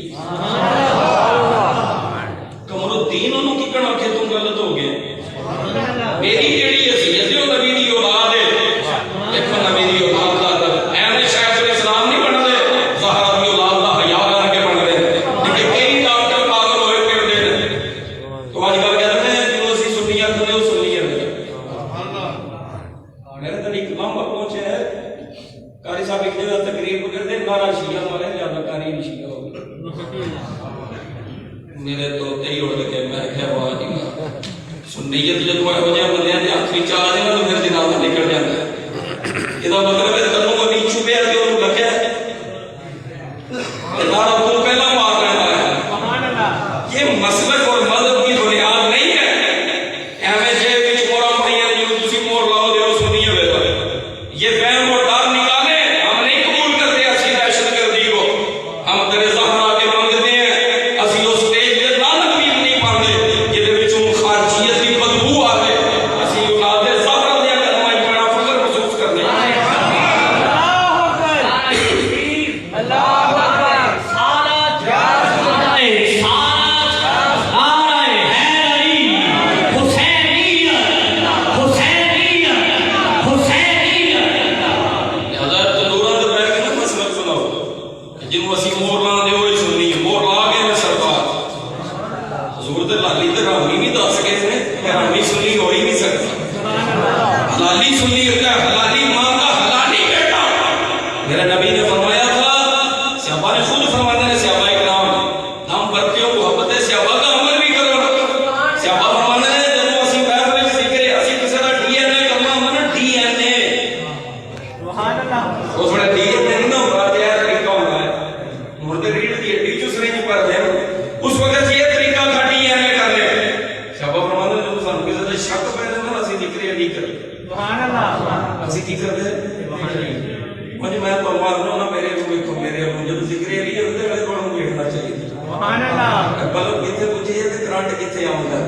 قمر الدین انہوں کی کڑا کہ تم غلط ہو گئے. میری جیڑی حیثیت ہے وہ نبی دی اولاد ہے. دیکھو نبی دی اولاد دا ایویں شیخ الاسلام نہیں بن دے، زہرا دی اولاد دا حیا کر کے بن دے. لیکن کئی ڈاکٹر پاگل ہوئے پھردے نے. تو اج کل کہتے ہیں جو اسی سنیاں کھنے وہ سنیاں نے. میرے تک ایک لمبا پہنچے ہے قاری صاحب ایک جگہ تقریر کرتے نارا شیعہ مارے زیادہ قاری نہیں شیعہ ہو گئے. میرے توتے ہی اڑ کے میں کہا واہ جی سنیت جب ہو جائے بندے کے ہاتھ میں آ جائے تو پھر جنازہ نکل جاتا ہے. یہ مطلب ہے کلوں کو نہیں چھپیا کہ انہوں لگا نارا تو پہلا مار رہا ہے. یہ مسلک اور مذہب کی بنیاد نہیں ہے. ایویں جے وچ مورا پڑیاں جو تسی مور لاؤ دے او سنی ہوے یہ فہم اور ڈر نکالے. ہم نہیں قبول کرتے اسی دہشت گردی کو. ہم تیرے زہرا کے مانگتے ہیں، اسی اس سٹیج پہ لعنت بھی نہیں پاندے جے وچوں خارجیت دی بدبو آوے. اسی اولاد زہرا دے قدماں وچ بڑا فخر محسوس کرتے ہیں. میرے نبی نے فرمایا تھا، صحابہ نے خود فرماتے ہیں، صحابہ اکرام ہم برتیوں محبت ہے صحابہ کا عمل بھی کرو. صحابہ فرماتے ہیں جب اسی بیٹھ میں ذکر اسی کسی کا ڈی این اے کرنا ہم نے ڈی این اے سبحان اللہ وہ تھوڑا ڈی این اے نہ ہوا تے طریقہ ہوتا ہے مردے ریڑھ دی ہڈی چ سرنج پر دے اس وقت یہ طریقہ کا ڈی این اے کر لے. صحابہ فرماتے ہیں جب سن کسی کا شک پیدا ہونا اسی ذکر علی کریں سبحان اللہ اسی کی کرتے مجھے میں تو مارنا نہ میرے کو میرے جب ذکر علی کرتے میں تھوڑا بیٹھنا چاہیے سبحان اللہ بلو کتنے پوچھیے کہ کرنٹ کتنے آؤں گا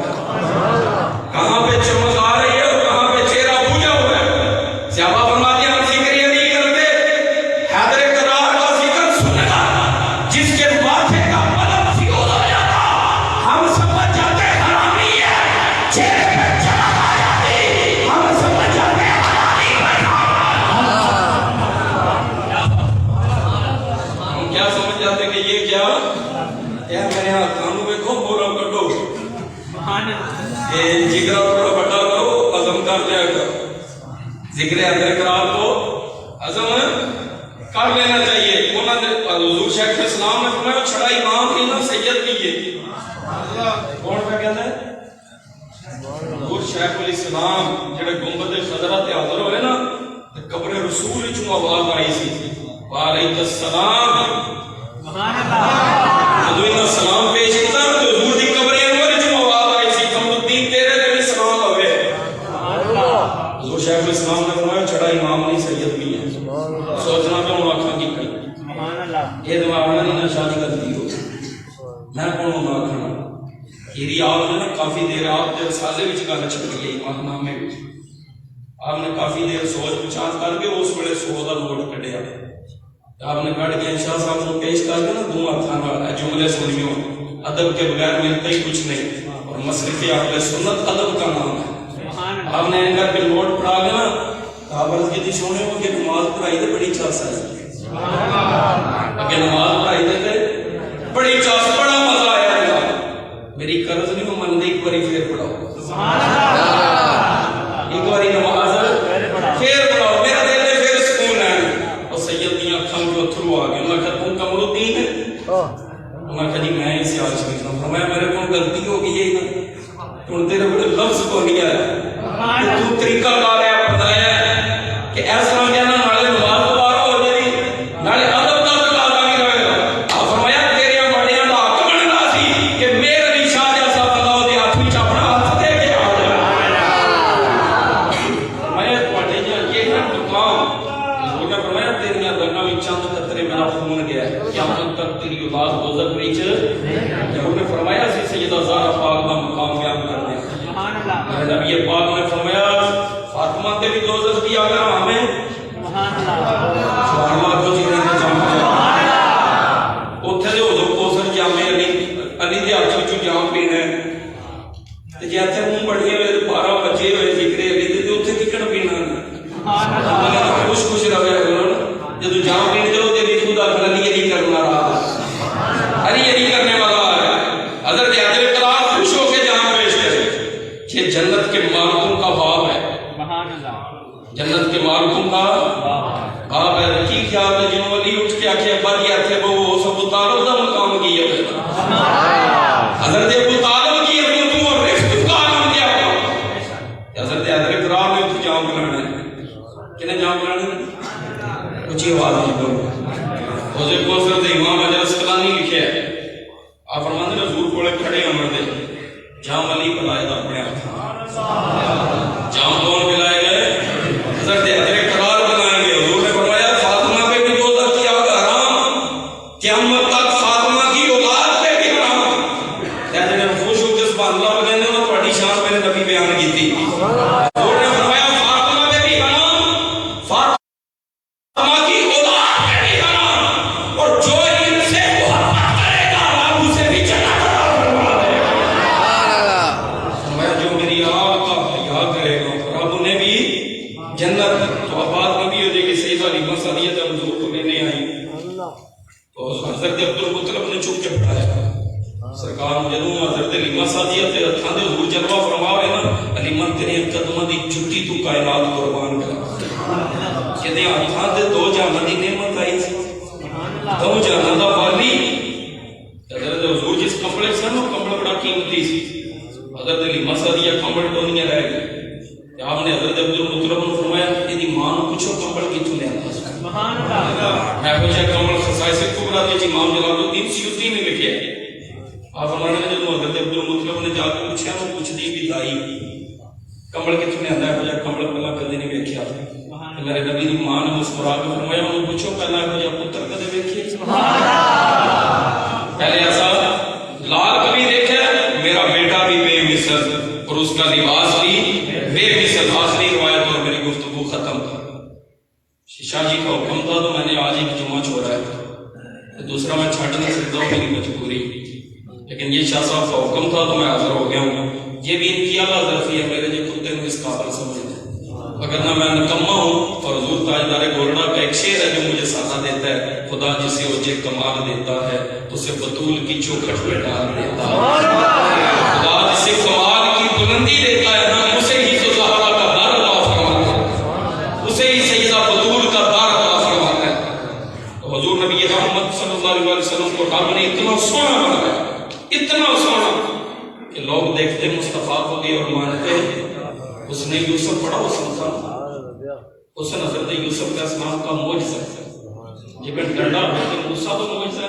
کہاں پہ چمک آ رہی ہے اور کہاں پہ چہرہ بوجھا ہوا ہے صحابہ فرماتے ہیں ہم ذکر علی کرتے حیدر کرار کا ذکر سننا جس کے ماتھے کا پلک فیوز ہو جاتا ہم سمجھ جاتے حرامی ہے چہرے پہ چمک آ جاتی ہم سمجھ جاتے حرامی ہم کیا سمجھ جاتے کہ یہ کیا میرے ہاتھ کانوں میں کو بولا کٹو جگرا تھوڑا بڑا کرو عزم کر لیا کرو ذکر حیدر کرار کو عزم کر لینا چاہیے انہوں نے حضور شیخ اسلام نے فرمایا چھڑا امام ہی نہ سید بھی ہے کون پہ کہتا ہے حضور شیخ الاسلام جڑے گنبد خضرا تے حاضر ہوئے نا قبر رسول وچوں آواز آئی سی وعلیکم السلام سبحان اللہ حضور سلام پیش کیتا تو حضور دی قبر انور وچوں آواز آئی سی کمرالدین تیرے تے بھی سلام ہوے سبحان اللہ حضور شیخ الاسلام نے فرمایا چھڑا امام نہیں سید بھی ہے سوچنا کہ ہوں آنکھاں کی کئی سبحان اللہ یہ دماغ میں نہیں شادی کرتی ہو میں کون ہوں آنکھاں ہیری آپ نے کافی دیر آپ جب سازے وچ گل چھڑ گئی ماہنامے وچ آپ نے کافی دیر سوچ پچھان کر کے اس ویلے 100 دا نوٹ کڈیا آپ نے کہا کہ شاہ صاحب کو پیش کر کے نا دو ہاتھاں جملے سنیو ادب کے بغیر ملتا ہی کچھ نہیں اور مصرف اہل سنت ادب کا نام ہے آپ نے کر کے نوٹ پڑھا گیا نا آپ عرض کی تھی سونے ہو کہ نماز پڑھائی دے بڑی چاس آئی کہ نماز پڑھائی دے بڑی چاس بڑا مزہ آیا میری قرض نہیں وہ من دے ایک باری پھر پڑھاؤ ایک باری نماز پھر پڑھاؤ میرا دل میں پھر سکون ہے اور سید دیاں کھن کو تھرو آ گئے انہوں نے کہا تم کمرالدین ہے انہوں نے کہا جی میں اسی آج کی فرمایا میرے کو غلطی ہو گئی ہے تو تیرے بڑے لفظ کو نہیں آیا تو طریقہ کار ہے بتایا کہ ایسا کہنا نالے نماز دوبارہ ہو جائے نالے ادب کا تقاضا بھی رہے گا آپ فرمایا تیرے بڑیاں دا حق بننا سی کہ میرے علی شاہ جیسا بندہ دے ہاتھ وچ اپنا ہاتھ دے کے آ جائے فرمایا تواڈے جہاں یہ ہے مقام حضور نے فرمایا تیریاں رگاں وچ چند قطرے میرا خون گیا ہے قیامت تک تیری اولاد دوزخ وچ حضور نے فرمایا سی سیدہ زہرا پاک کا مقام بیان کرتے ہیں نبی پاک نے فرمایا فاطمہ تے بھی دوزخ دی اگر ہمیں سبحان اللہ کو جی نے جام کیا اوتھے دے حضور کوثر جامے علی دے ہاتھ وچوں جام پینا تے جے اتھے منہ بڑھے ہوئے 12 بچے ہوئے ذکر علی تے اوتھے ککڑ پینا سبحان اللہ خوش خوش رہے جدوں جام پین جاؤ تے بھی خدا علی علی کرنا رہا علی علی کرنے والا ہے حضرت حیدر کرار خوش ہو کے جام پیش کرے یہ جنت کے مالکوں کا باب ہے جنت کے مالکوں کا باب ہے رکھی خیال ہے جنہوں علی اٹھ کے آکھے ابا جی آتے وہ سب طالب دا مقام کی ہے حضرت ابو طالب کی عظمت اور رفت کا عالم کیا ہوا حضرت حیدر کرار نے اتنے جام بلانا ہے کنے جام بلانا ہے اچھی آواز نہیں بولو حضرت کوثر دے امام حجر اسقلانی لکھے ہے آپ فرماتے ہیں حضور کوڑے کھڑے عمر دے جام علی بلائے دا اپنے آپ جام کون بلائے گئے حضرت حیدر کرار بلائیں گے حضور نے فرمایا فاطمہ پہ بھی دوزخ کی آگ حرام قیامت تک فاطمہ کی اولاد پہ بھی حرام حیدر نے خوش ہو کے سبحان اللہ بگنے اور تھوڑی شان میرے نبی بیان کی تھی حضور نے فرمایا فاطمہ پہ بھی حرام فاطمہ کی اولاد پہ بھی حرام اور جو ان سے محبت کرے گا رب اسے بھی جنت عطا فرما دے جنت تو آباد نبی ہو جائے گی سیدہ علی مسادیہ جب حضور کو لینے آئی تو حضرت عبدالمطلب نے چھپ کے پڑھایا سرکار جدوں حضرت علی مسادیہ تے ہتھاں دے حضور جلوہ فرماوے نا علی من تیرے قدماں دی چھٹی تو کائنات قربان کر کہتے ہیں ہتھاں تے دو جہان دی نعمت آئی سی دو جہان دا والی حضرت حضور جس کپڑے سے نا کپڑا بڑا قیمتی سی حضرت علی مسادیہ کپڑ تو نہیں رہ گئے آپ نے حضرت عبدالمطلب نے فرمایا کہ ماں کو پوچھو کمبل کتوں لے آتا سبحان اللہ میں پوچھا کمبل خصائص کبریٰ کے امام جلال الدین سیوطی نے لکھا ہے آپ فرمانے نے جب حضرت عبدالمطلب نے جا کے پوچھا وہ پوچھ دی بھی دائی کمبل کتنے آتا ہے جا کمبل پہلا کدی نہیں ویکھیا میرے نبی دی ماں نے مسکرا کے فرمایا انہوں پوچھو پہلا یہ پتر کدے ویکھیے پہلے ایسا لال کبھی دیکھا میرا بیٹا بھی بے مثل اور اس کا لباس بھی بے مثل. آخری روایت اور میری گفتگو ختم تھا. شاہ جی کا حکم تھا تو میں نے آج ایک جمعہ چھوڑا ہے, دوسرا میں چھٹ نہیں سکتا ہوں, میری مجبوری, لیکن یہ شاہ صاحب کا حکم تھا تو میں حاضر ہو گیا ہوں. یہ بھی ان کی اعلیٰ ظرفی ہے, میرے جو کتے نے اس قابل سمجھتے ہیں, اگر نہ میں نکما ہوں. اور حضور تاجدار گولڑا کا ایک شعر ہے جو مجھے سادہ دیتا ہے, خدا جسے اوجے کمال دیتا ہے اسے بطول کی چوکھٹ پہ ڈال دیتا ہے. خدا جسے کمال کی بلندی دیتا ہے نا اسے ہی تو زہرا کا در عطا فرماتا ہے, اسے ہی سیدہ بطول کا در عطا فرماتا ہے. تو حضور نبی رحمت صلی اللہ علیہ وسلم کو رب نے اتنا سونا بنایا, اتنا سونا کہ لوگ دیکھتے مصطفیٰ کو بھی اور مانتے ہیں. اس نے یوسف پڑھا, اس انسان اس نے حضرت یوسف علیہ السلام کا معجزہ جب ڈنڈا ہوتے موسیٰ تو معجزہ ہے,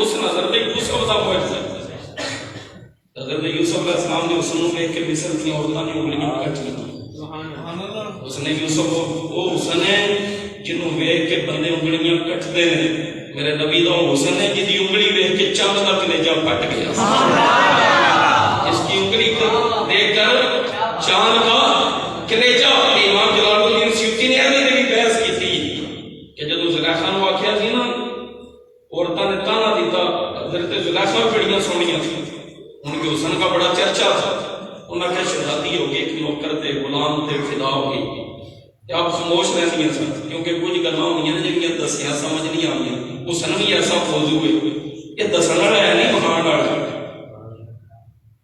اس نے حضرت یوسف کا معجزہ. حضرت یوسف علیہ السلام نے اس نے ایک کے مصر کی عورتوں نے انگلیاں کٹ لی. اس نے یوسف وہ حسن ہے جنہوں ویکھ کے بندے انگلیاں کٹتے ہیں. میرے نبی دا حسن ہے جدی انگلی ویکھ کے چاند کا کلیجہ پھٹ گیا. اس کی انگلی کو دیکھ کر چاند کا کلیجہ. امام جلال الدین سیوطی نے ایویں بھی بحث کی تھی کہ جدوں زلیخا نوں آکھیا سی نا عورتاں نے تانا دیتا, حضرت زلیخا بڑیاں سونیاں سی, ان کے حسن کا بڑا چرچا تھا. انہاں کہ شہزادی ہو گئی, ایک نوکر تے غلام تے فدا ہو گئی. آپ خاموش رہندیاں سن کیونکہ کچھ گلاں ہوندیاں نے جڑیاں دسیاں سمجھ نہیں آندیاں. حسن بھی ایسا موضوع ہے یہ دسن والا ہے نہیں بخان والا,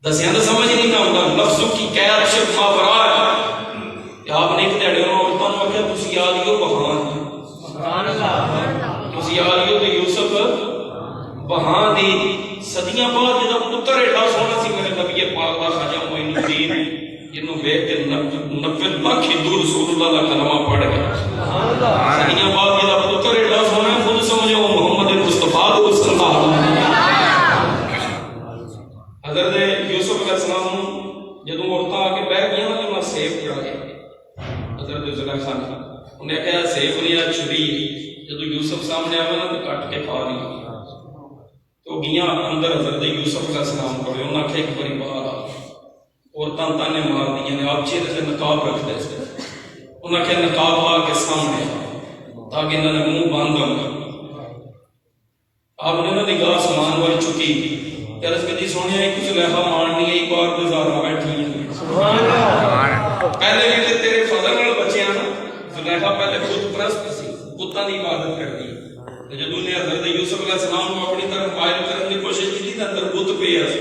دسیاں تو سمجھ نہیں آتا. لفظوں کی قید شفا برائے آپ نے ایک دیڑے عورتوں نے آخیا تسی آ لیو بہان, تسی آ لیو تو یوسف بہان دی. صدیاں بعد جب پتر ایڈا سونا سی میرے نبی پاک دا خواجہ معین الدین جنوں ویکھ کے 90 لاکھ ہندو رسول اللہ دا کلمہ پڑھ گئے. صدیاں بعد جب پتر ایڈا سونا خود سمجھو محمد مصطفیٰ صلی اللہ علیہ وسلم. حضرت یوسف علیہ السلام جدوں عورتاں آ کے بیٹھ گئیں نا انہاں سیف پڑا گیا. حضرت زلیخا نے انہیں کہا سیف نہیں ہے چھری, جدوں یوسف سامنے آوے نا تو کٹ کے کھا لیا. تو گیاں اندر حضرت یوسف علیہ السلام پڑے, انہاں کہ ایک باری باہر آ, عورتاں تانے مار دیاں نے, آپ چہرے سے نقاب رکھ دے. انہاں کہ نقاب آ کے سامنے تاکہ انہوں نے منہ بند ہو. آپ نے انہوں نے نگاہ سامان وال چکی, عرض کہ جی سونے ایک زلیخا مارنی ہے, ایک بار گزار بیٹھی ہے. پہلے بھی تیرے فضل نال بچے ہیں. زلیخا پہلے خود پرست سی, بتاں دی عبادت کرتی. جدوں نے حضرت یوسف علیہ السلام کو اپنی طرف مائل کرنے کی کوشش کی تھی, اندر بت پیا سی.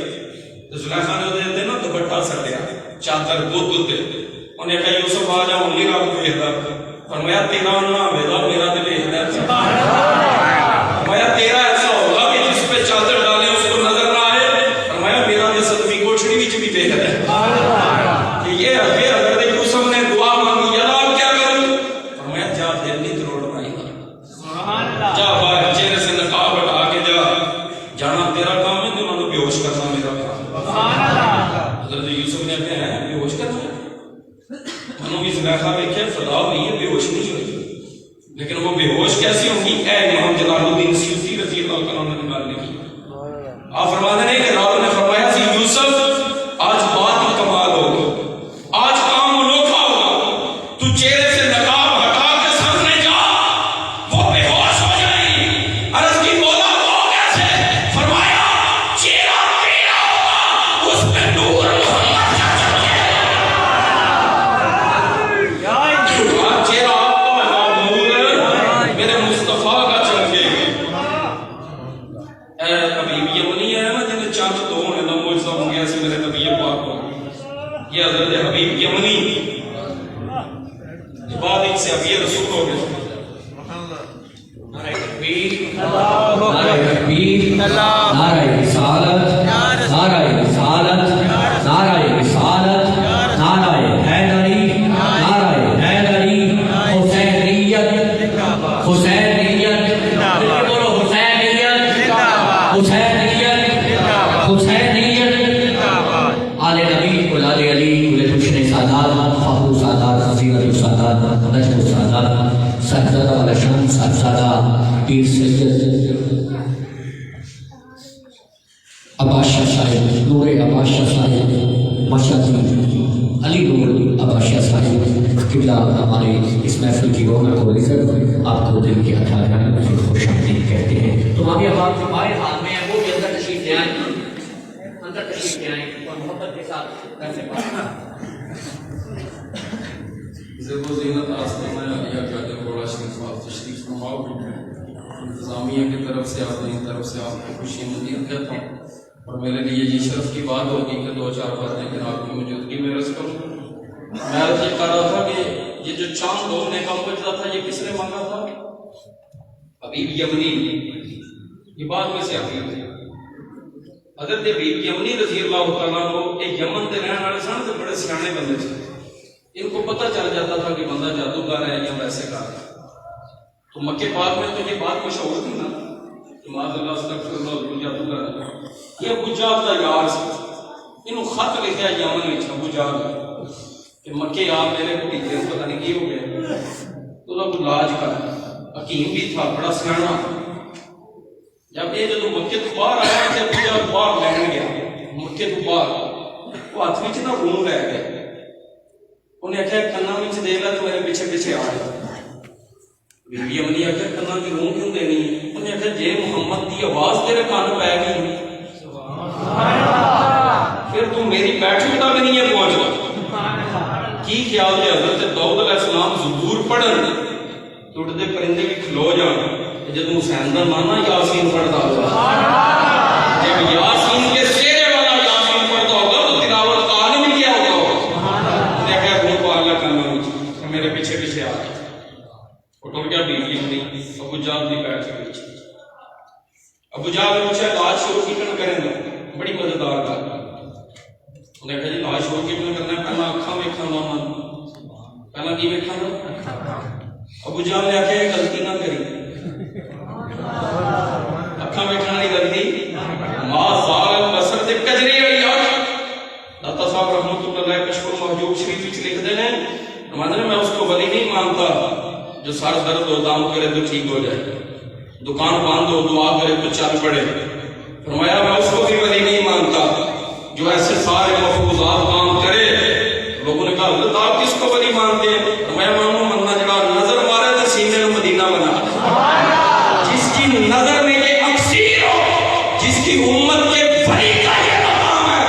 تو زلیخا نے دے نا دوپٹہ سٹیا چادر بت تے. انہیں کہا یوسف آ جا, انگلی رب ویکھدا. فرمایا تیرا نہ ویدا میرا تے ویکھدا. فرمایا تیرا ایسا ہوگا کہ جس پہ چادر ڈالے اس کو نظر نہ آئے. فرمایا میرا تے صدمی کوٹھڑی وچ بھی ویکھدا ہے. کہ یہ حضرت یوسف نے دعا مانگی, یا رب کیا کروں؟ فرمایا جا دل نہیں تروڑنا ہی, جا باہر چہرے سے نقاب ہٹا کے جا, جانا تیرا کام ہے, تو انہوں نے بے ہوش کرنا میرا کام. حضرت یوسف نے کہا ہے بے ہوش کرنا, انہوں بھی زلیخا دیکھے فدا ہوئی ہے, بے ہوش نہیں ہوئی. لیکن وہ بے ہوش کیسی ہوں گی؟ اے امام جلال الدین سیوطی رضی اللہ عنہ نے نکالنے کی. آپ فرماتے ہیں کہ رب نے فرمایا سی یوسف آج بات ہی کمال ہوگا, آج کام انوکھا ہوگا. تو چہرے سے نقاب ہٹا کے سامنے جا, وہ بے ہوش ہو جائے. عرض کی بولا وہ کیسے؟ فرمایا چہرہ تیرا ہوگا, اس پہ نور محمد کا چمکے. آج چہرہ آپ کا ہوگا, نور میرے مصطفیٰ کا چمکے. اے حبیب یمنی ہے نا جنہیں چاند دو ہونے دا معجزہ ہو گیا سے میرے نبی پاک کو. یہ حضرت حبیب یمنی بعد ایک سے حبیب رسول ہو گئے. نعرہ تکبیر, نعرہ تکبیر, نعرہ رسالت, نعرہ رسالت, نعرہ رسالت, نعرہ حیدری, نعرہ حیدری. حسینیت, حسینیت, بولو حسینیت, حسینیت, حسینیت. آل نبی, آل علی, کل پوچھنے سادات. نجم السادہ صاحبزادہ والا شان صاحبزادہ پیر سید عباس شاہ صاحب نور عباس شاہ صاحب مشہدی علی نور عباس شاہ صاحب قبلہ ہمارے اس محفل کی رونق و عزت آپ کو دل کی عطا ہے سے خوش آمدید کہتے ہیں. تو ابھی اب آپ ہمارے ہاتھ میں ہے وہ بھی اندر تشریف لے آئیں اندر تشریف لے آئیں اور محبت کے ساتھ گھر سے بات زیب و زینت آستانہ عالیہ کا بڑا شریف آپ تشریف فرماؤ. انتظامیہ کی طرف سے اپنی طرف سے آپ کو خوشی مدید کہتا ہوں اور میرے لیے یہ شرف کی بات ہوگی کہ دو چار باتیں جناب کی موجودگی میں رس کروں. میں عرض یہ کر رہا تھا کہ یہ جو چاند دو نے کام بجتا تھا یہ کس نے مانگا تھا؟ حبیب یمنی. یہ بات میں سے حبیب ہے حضرت حبیب یمنی رضی اللہ تعالیٰ کو ایک یمن کے رہنے والے سن سے بڑے سیانے بندے تھے. ان کو پتہ چل جاتا تھا کہ بندہ جادوگر ہے یا ویسے کا ہے. تو مکہ پاک میں تو یہ بات مشہور تھی نا کہ معاذ اللہ استغفر اللہ جادوگر ہے. یہ ابو جہل کا یار سی. انہوں خط لکھا یمن میں ابو جہل کہ مکے آپ میرے کو ٹیچر پتہ نہیں کی ہو گیا تو اب علاج کر. حکیم بھی تھا بڑا سیانا. جب یہ جب مکے تو باہر آیا کہ ابو جہل باہر لین گیا مکے تو باہر وہ ہاتھ میں نا رون لے گیا. انہیں آخیا کنا میں دے گا تو میرے پیچھے پیچھے آ جائے. بیوی امنی آخیا کنا کی رون کیوں دینی. انہیں آخیا جے محمد کی آواز تیرے کان پہ گئی پھر تو میری بیٹھک کا بھی نہیں ہے پہنچنا. کی خیال ہے حضرت داؤد علیہ السلام زبور پڑھن ٹوٹتے پرندے بھی کھلو جان جب حسین کا نانا یاسین پڑھتا ہوگا جب یاسین کے شیرے والا یاسین پڑھتا ہوگا تو تلاوت کا عالم ہی کیا ہوگا. دیکھا گھوم کو اللہ کرنا مجھے میرے پیچھے پیچھے آ گیا. وہ ٹوٹ گیا بیوی اپنی ابو جہل کی بیٹھ کے پیچھے. ابو جہل نے پوچھا علاج شروع کیوں کریں گے. بڑی مزیدار بات. انہیں کہا جی علاج شروع کیوں کرنا ہے. پہلا اکھاں ویکھاں لانا. پہلا کی ویکھاں لانا. ابو جہل نے آخیا یہ غلطی نہ کری. اکھاں ویکھن والی غلطی ما زال البصر تے کجری والی آنکھ. داتا صاحب رحمۃ اللہ علیہ کشف المحجوب شریف وچ لکھتے ہیں فرماتے ہیں میں اس کو ولی نہیں مانتا جو سر درد ہو دام کرے تو ٹھیک ہو جائے, دکان بند ہو دعا کرے تو چل پڑے. فرمایا میں اس کو بھی ولی نہیں مانتا جو ایسے سارے مفروضات کام کرے. لوگوں نے کہا حضرت آپ کس کو ولی مانتے ہیں؟ فرمایا میں انہوں مننا جڑا نظر مارے تو سینے میں مدینہ بنا, جس کی نظر میں یہ اکثیر ہو, جس کی امت کے ولی کا یہ مقام ہے.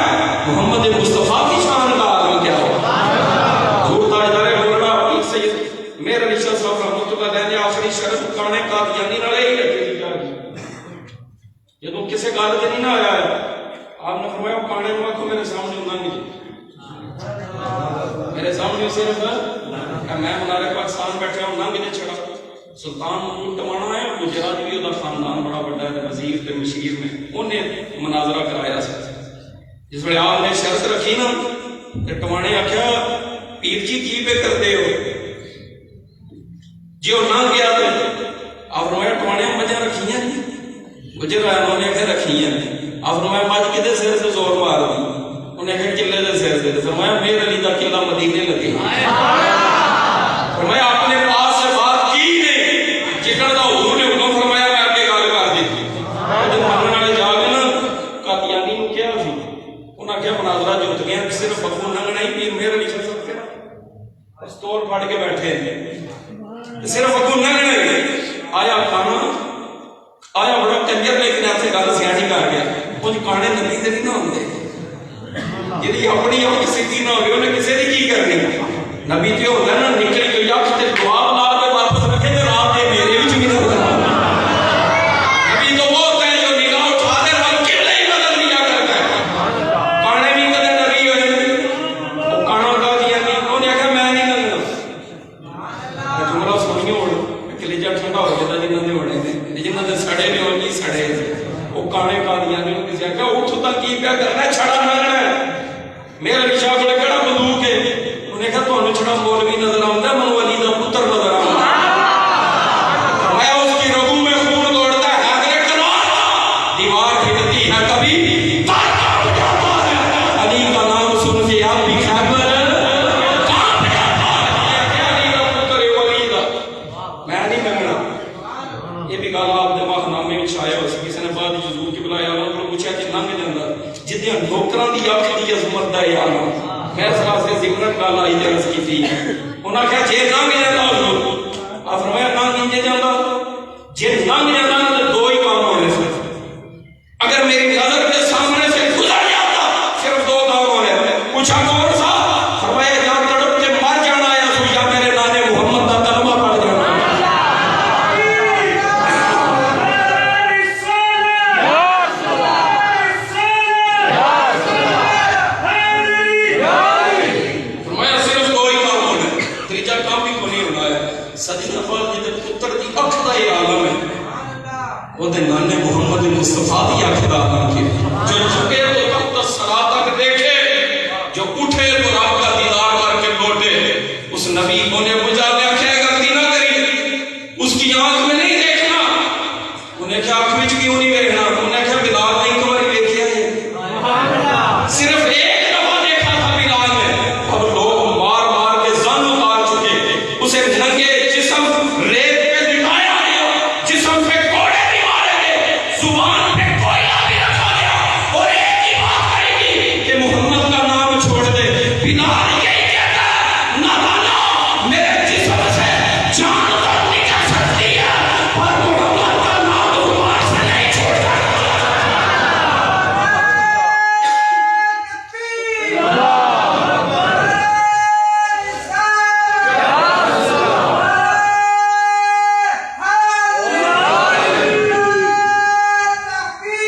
محمد مصطفیٰ کی شان کا عالم کیا ہو. حضور تاجدار گولڑا ایک سید میر علی شاہ صاحب رحمۃ اللہ علیہ نے آخری شرف کانے قادیانی نہ رہی لگی یہ تو کسے گال کے نہیں نہ آیا ہے. آپ نے فرمایا کانے میں کو میرے سامنے ہونا نہیں, میرے سامنے صرف میں منارے پاکستان بیٹھے ہوں نہ مجھے چھڑا. سلطان ٹمانا ہے گجرات بھی ہوتا خاندان بڑا بڑا ہے وزیر تے مشیر میں انہیں مناظرہ کرایا سا. جس وقت آپ نے شرط رکھی نا تے ٹمانے آخیا پیر جی کی پہ کرتے ہو جی وہ نہ گیا تو آپ فرمایا ٹمانے مجھے رکھیاں نہیں گجر انہوں نے آخیا رکھیاں نہیں. آپ فرمایا مجھ کدے سر سے زور مار دی. انہیں کہا قلعے دے سر سے. فرمایا میر علی دا قلعہ مدینے لگے. فرمایا اپنے پاس سے بات کی نہیں چکن دا حضور نے حکم فرمایا میں آپ کے گال کر دی. جب ماننے والے جا گئے نا قادیانی نے کیا سی انہاں کیا مناظرہ جت گیا صرف ابو ننگنا ہی پیر میر علی شاہ صاحب کے بس توڑ پھاڑ کے بیٹھے ہیں صرف ابو ننگنا ہی آیا کھانا آیا بڑا کنجر لیکن ایسے گل سیاحی کر گیا. کچھ کانے نبی تے نہیں نہ ہوندے جی اپنی اپنی سیدھی نہ ہوگی انہیں کسی کی کی کرنی. نبی جو ہوتا ہے نا نکلی جو یکش تے جواب لا کے واپس رکھے تو رات دے میرے بھی چکی نہ نبی تو وہ ہوتا ہے جو نگاہ اٹھا دے ہم قبلہ ہی بدل دیا کرتا ہے. کانے بھی کدے نبی ہوئے وہ کانا کا دیا نہیں انہوں نے آخیا میں نہیں لگنا. جملہ سنیے ہوں کلیجہ ٹھنڈا ہو جاتا جنہوں نے ہونے نے جنہوں نے سڑے نے ہونے سڑے وہ کانے کا دیا نہیں کسی آخیا اٹھ تک کی پیا کرنا ہے چھڑا مانگنا ہے. میرا رشا کو کہڑا بندوق ہے انہیں کہا تو چھڑا مولوی نظر آتا ہے منو علی کا پتر نظر آتا ہے. میں اس کی رگوں میں خون دوڑتا ہے حیدر کنار دیوار کھلتی ہے کبھی علی کا نام سن کے آپ بھی خیبر کہاں پہ جاتا ہے. علی کا گل آئی تے عرض کیتی انہاں کہا جے لنگ جاندا حضور آپ فرمایا لنگ انجے جاندا جے لنگ جاندا تے دو ہی کام ہونے سے اگر میری نظر کے سامنے سے گزر جاتا صرف دو کام ہونے پوچھا کون سا فرمایا یا تڑپ کے مر جانا یا تو یا میرے نانے محمد کا کلمہ پڑھ جانا فرمایا صرف دو ہی کام ہونے تیجا کام بھی کوئی ہونا ہے سجدہ پاک جی دے پتر دی اکھ دا یہ عالم ہے وہ دے نانے محمد مصطفیٰ دی اکھ دا عالم کی جو جھکے تو تخت الصراط تک دیکھے جو اٹھے تو رب کا دیدار کر کے لوٹے اس نبی کو نے مجھا لیا کہ غلطی نہ کری اس کی آنکھ میں نہیں دیکھنا انہیں کیا آنکھ میں کیوں نہیں دیکھنا انہیں کیا بلال نہیں تمہاری دیکھیا ہے صرف ایک دفعہ دیکھا تھا بلال نے اب لوگ مار مار کے زن اتار چکے اسے ننگے جسم ریت پہ لٹایا گیا جسم پہ کوڑے بھی مارے گئے زبان پہ کوئلہ بھی رکھا گیا اور ایک ہی بات کہی گی کہ محمد کا نام چھوڑ دے بلال یہی کہتا ہے نہ مانا میرے جسم سے جان تک نکل سکتی ہے پر محمد کا نام زبان سے نہیں چھوڑ سکتا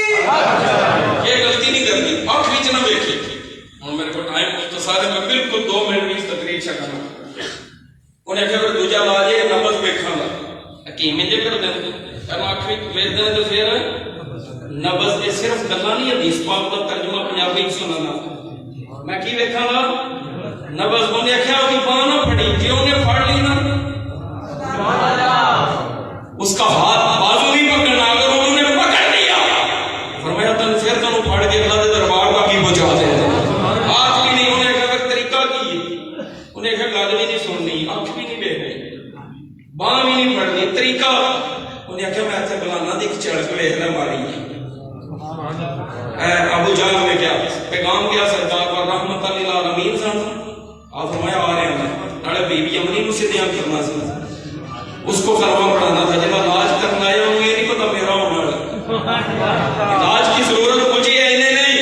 یہ غلطی نہیں کرتی آنکھ وچ نہ ویکھی ہن میرے کو ٹائم مختصر ہے میں بالکل 2 منٹ وچ تقریر چھکنا انہیں کہ اگر دوجا لا جے نبض ویکھاں گا حکیم انج کر دے اگر آنکھ وچ ویکھ دے تو پھر نبض دے صرف گلاں نہیں حدیث پاک دا ترجمہ پنجابی وچ سنانا میں کی ویکھاں گا نبض بندے کہیا کہ باں نہ پھڑی جے انہیں پھڑ لی نا اس کا ہاتھ بازو نہیں پکڑنا اگر انہوں نے پکڑ لیا فرمایا تن پھر تنوں پھڑ کے اللہ دے دربار کا کی بچا دے ہاتھ بھی نہیں انہیں کہا طریقہ کی ہے انہیں کہا گل بھی نہیں سننی آنکھ بھی نہیں دیکھنی باں بھی نہیں پھڑنی طریقہ انہیں کہا میں ایسے بلانا دیکھ چڑھ کے ویکھ نہ ماری ابو جہل نے کیا پیغام کیا سرکار پر رحمت للعالمین سن آپ فرمایا آ رہے ہیں نالے بی بی امنی کو سیدھیاں کرنا سی اس کو کلمہ پڑھانا تھا جب علاج کرنا ہے وہ یہ نہیں پتا میرا ہونا علاج کی ضرورت مجھے ہے انہیں نہیں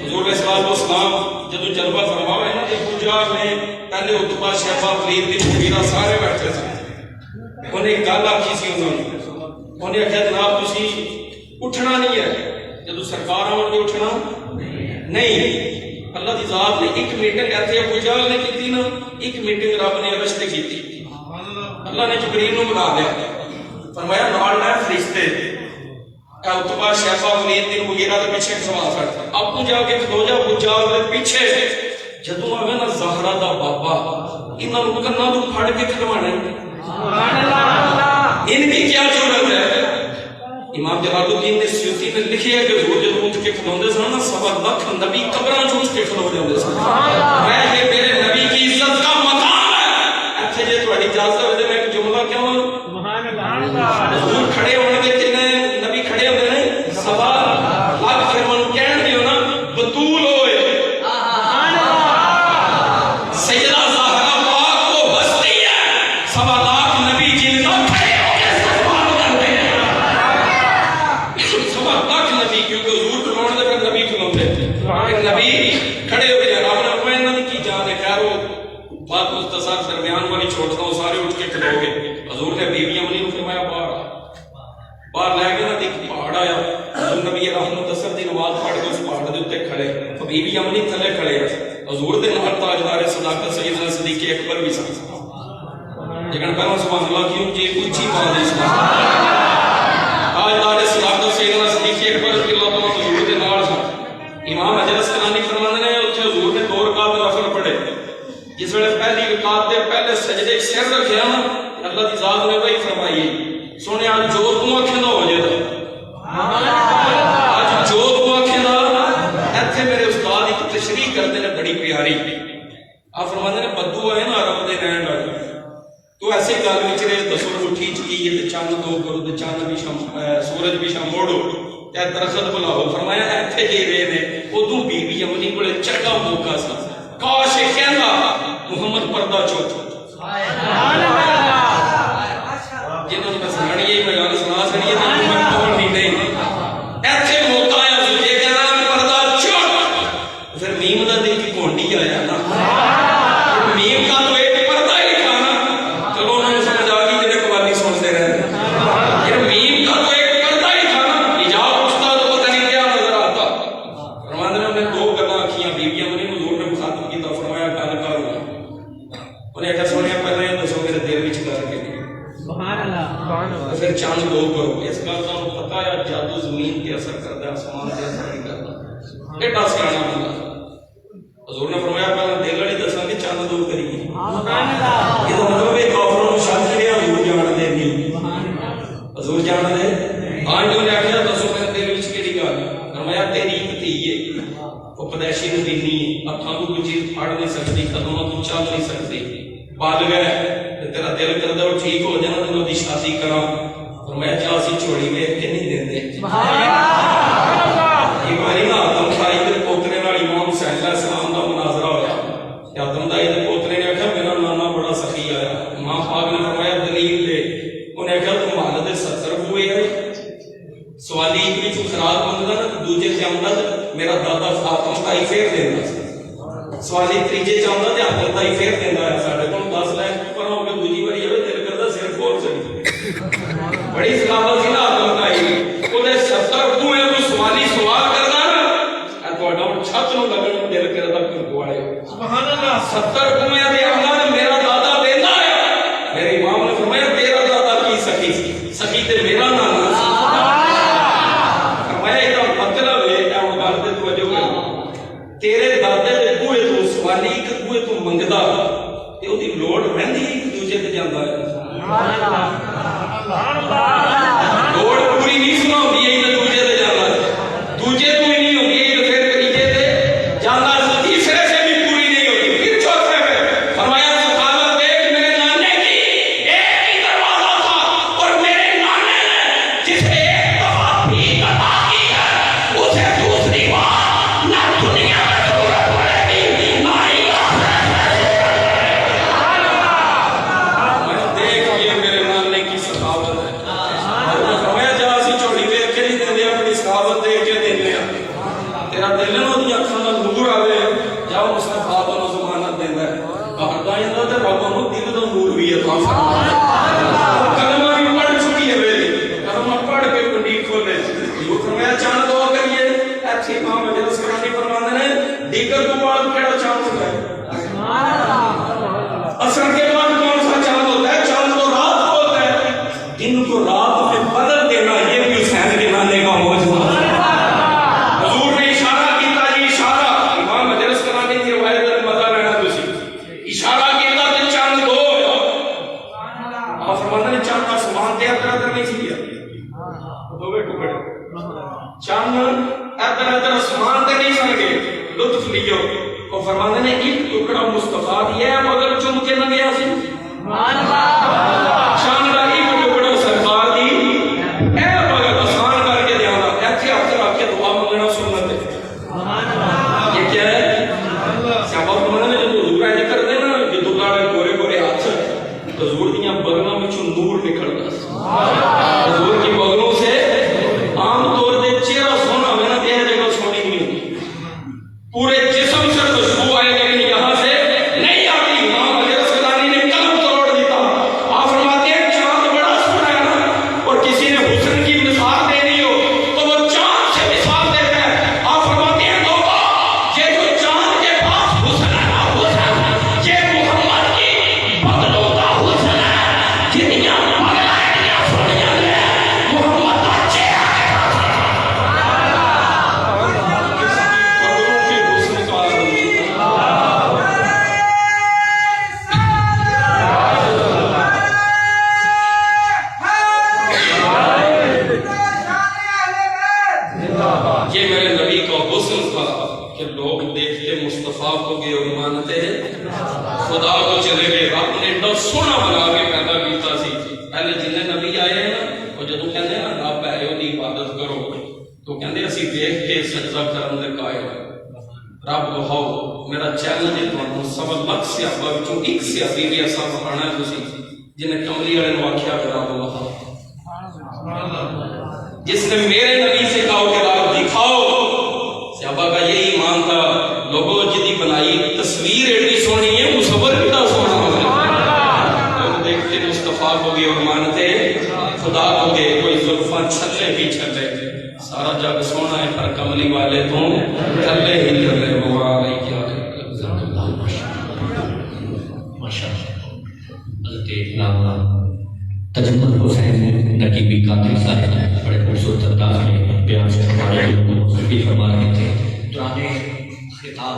حضور علیہ الصلوۃ والسلام جب جلوہ فرمایا ہے نا کہ ابو جہل نے پہلے عتبہ شیبہ ولید بن مغیرہ سارے بیٹھے تھے انہیں ایک گل آکھی سی انہیں کہا جناب تسی اٹھنا نہیں ہے جب سرکار آن کے اٹھنا نہیں اللہ دی ذات نے ایک میٹنگ ایتھے ابو جہل نے کی نا ایک میٹنگ رب نے عرش تے کی اللہ نے جبریل نو بلا دیا فرمایا نال نہ فرشتے عتبہ شیبہ ولید بن مغیرہ دے پیچھے سوال کرتے اب تو جا کے کھلو جا ابو جہل دے پیچھے جدوں آوے نا زہرا دا بابا انہاں نوں کناں تو پھڑ کے کھلوانا سبحان اللہ ان کی کیا ضرورت ہے امام جلال الدین نے سیوطی نے لکھی ہے کہ حضور جب اٹھ کے کھلوندے سن نا 1.25 لاکھ نبی قبراں چ اٹھ کے کھلو جاندے سن میں یہ میرے نبی کی عزت کا مقام ہے اچھا جے تہاڈی اجازت ہوے تے میں ایک جملہ کہاں سبحان اللہ حضور کھڑے ہونے دے کنے نبی کھڑے ہوندے نے 1.25 لاکھ پھر من کہن دیو نا بطول ہوئے سبحان اللہ سیدہ زہرا پاک کو ہستی ہے 1.25 لاکھ نبی جن کا کھڑے ہو کے سبحان کرتے ہیں 1.25 لاکھ نبی کیونکہ حضور کھلونے دے پھر نبی کھلوندے ایک نبی کھڑے ہوئے ہیں رب نے فرمایا انہاں دی کی جان ہے خیر وہ بات مختصر درمیان والی چھوڑتا ہوں سارے اٹھ کے کھلو گے حضور نے بی بی امنی کو فرمایا باہر لے کے نا ایک پہاڑ آیا حضور نبی رحمت اثر دی نماز پڑھ کے اس پہاڑ دے اوتے کھڑے تو بی بی امنی تھلے کھڑے حضور دے نال تاجدار صداقت سیدنا صدیق اکبر بھی سن لیکن پہلا سبحان اللہ کیوں جی اونچی بات ہے تاجدار صداقت سیدنا صدیق اکبر رضی اللہ عنہ حضور دے نال سن امام اجلس کلانی فرماندے نے اوتھے حضور نے 2 رکعت نفل پڑھے جس ویلے پہلی رکعت دے پہلے سجدے سر رکھیا نا اللہ دی ذات نے وہی فرمائی سونے آج جو تو آنکھیں ہو جائے آج جو تو آنکھیں ایتھے میرے استاد ایک تشریح کرتے ہیں بڑی پیاری آپ فرماندے نے بدو ہے نا عرب دے رہن والے تو ایسے گل وچ رہے دسو اٹھی چکی تے چاند دو کرو تے چاند بھی شام سورج بھی شام موڑو تے درخت بلاؤ فرمایا ایتھے جے رہے نے اودوں بی بی امنی کولے چنگا موقع سی کاش کہندا محمد پردہ چوک جنہوں نے سنانی ہے میں گانا سنا سنی ہے محمد کون نہیں ایتھے موقع آیا تجھے کہنا پردہ چوک پھر میم دا دل کی کونڈی آیا نا میم کا تو ایک پردہ ہی تھا نا چلو انہوں نے سمجھ آگی جنہیں قوالی سنتے رہے یہ میم کا تو ایک پردہ ہی تھا نا حجاب استاد کو پتہ نہیں کیا نظر آتا فرمانے نے دو گلا آنکھیاں بیویاں انہیں حضور نے مخاطب کی تو فرمایا گل کرو انہیں کہا سونے پہلے یہ دسو میرے دل وچ کر کے پھر چاند دو کرو اس گل کا پتہ ہے جادو زمین تے اثر کرتا ہے آسمان تے اثر نہیں کرتا ایڈا سیاںا بندہ حضور نے فرمایا پہلے دل والی دساں کہ چاند دو کریے یہ تو مطلب ہے کافروں کو شک ہے حضور جان دے نہیں حضور جان دے ہاں جو نے آخیا دسو میرے دل وچ کیڑی گل فرمایا تیری ایک دھی ہے وہ پیدائشی نبینی ہے اکھاں کو کوئی چیز پھاڑ نہیں سکتی قدموں کو چل نہیں سکتی بالغ ہے تیرا دل کردا وہ ٹھیک ہو جانا تو دی شادی کراں فرمایا جا اسی چھوڑی ویکھ کے نہیں دیندے ایک باری نا آدم بھائی دے پوترے نال امام حسین علیہ السلام دا مناظرہ ہویا آدم بھائی دے پوترے نے آخیا میرا نانا بڑا سخی آیا امام پاک نے فرمایا دلیل دے انہیں آخیا تو محل دے 70 ہوئے ہے سوالی ایک بھی خراب بندہ نا دوجے سے آمدہ میرا دادا آدم بھائی پھیر دینا سوالی تیجے چاہتا تے آدم بھائی پھیر دینا ہے ساڑھے کو 10 لاکھ پر ہوں کہ دوجی باری ہے دل کرتا صرف اور چلی بڑی سلابہ سی نا آدم بھائی وہ دے 70 ہوئے تو سوالی سوال کرنا نا تو اڈاؤں چھت نو لگن دل کرتا کیوں دوائے 70 ہوئے دے اللہ نے میرا دادا دینا ہے میرے امام نے فرمایا تیرا دادا کی سخی سخی تے میرا نانا تیرے دادے دے بوئے تو سوالی ایک بوئے تو منگدا تے او دی لوڑ رہندی ایک دوجے تے جاندا ہے لوڑ پوری نہیں سناؤندی ہے تے دوجے تے جاندا ہے دوجے تو ہی نہیں ہوندی ہے تے پھر تیجے تے جاندا ہے تیسرے سے بھی پوری نہیں ہوتی پھر چوتھے پہ فرمایا صحابہ دیکھ میرے نانے کی ایک ہی دروازہ تھا اور میرے نانے نے جسے ایک دفعہ بھی عطا کی ہے اسے دوسری بار نہ دنیا رب بہاؤ میرا چیلنج ہے تمہیں سوا لکھ صحابہ وچوں ایک صحابی بھی ایسا پڑھانا ہے تسی جنہیں کملی والے نو آکھیا کہ راہ دکھاؤ، جس نے میرے نبی سے کہا کہ راہ دکھاؤ. صحابہ کا یہی ایمان تھا. لوگوں جدی بنائی تصویر ایڈی سونی ہے، مصور کتنا سونا ہو گیا. لوگ دیکھتے مصطفیٰ کو بھی اور مانتے خدا کو گے. کوئی زلفاں چھلے بھی چھلے، سارا جگ سونا ہے پر کملی والے تو تھلے ہی تھلے. وہ آ رہی کیا تجمل حسین نقیبی قادری صاحب بڑے خوبصورت انداز میں بیان سے ہمارے لوگوں کو بھی فرما رہے تھے. دوران خطاب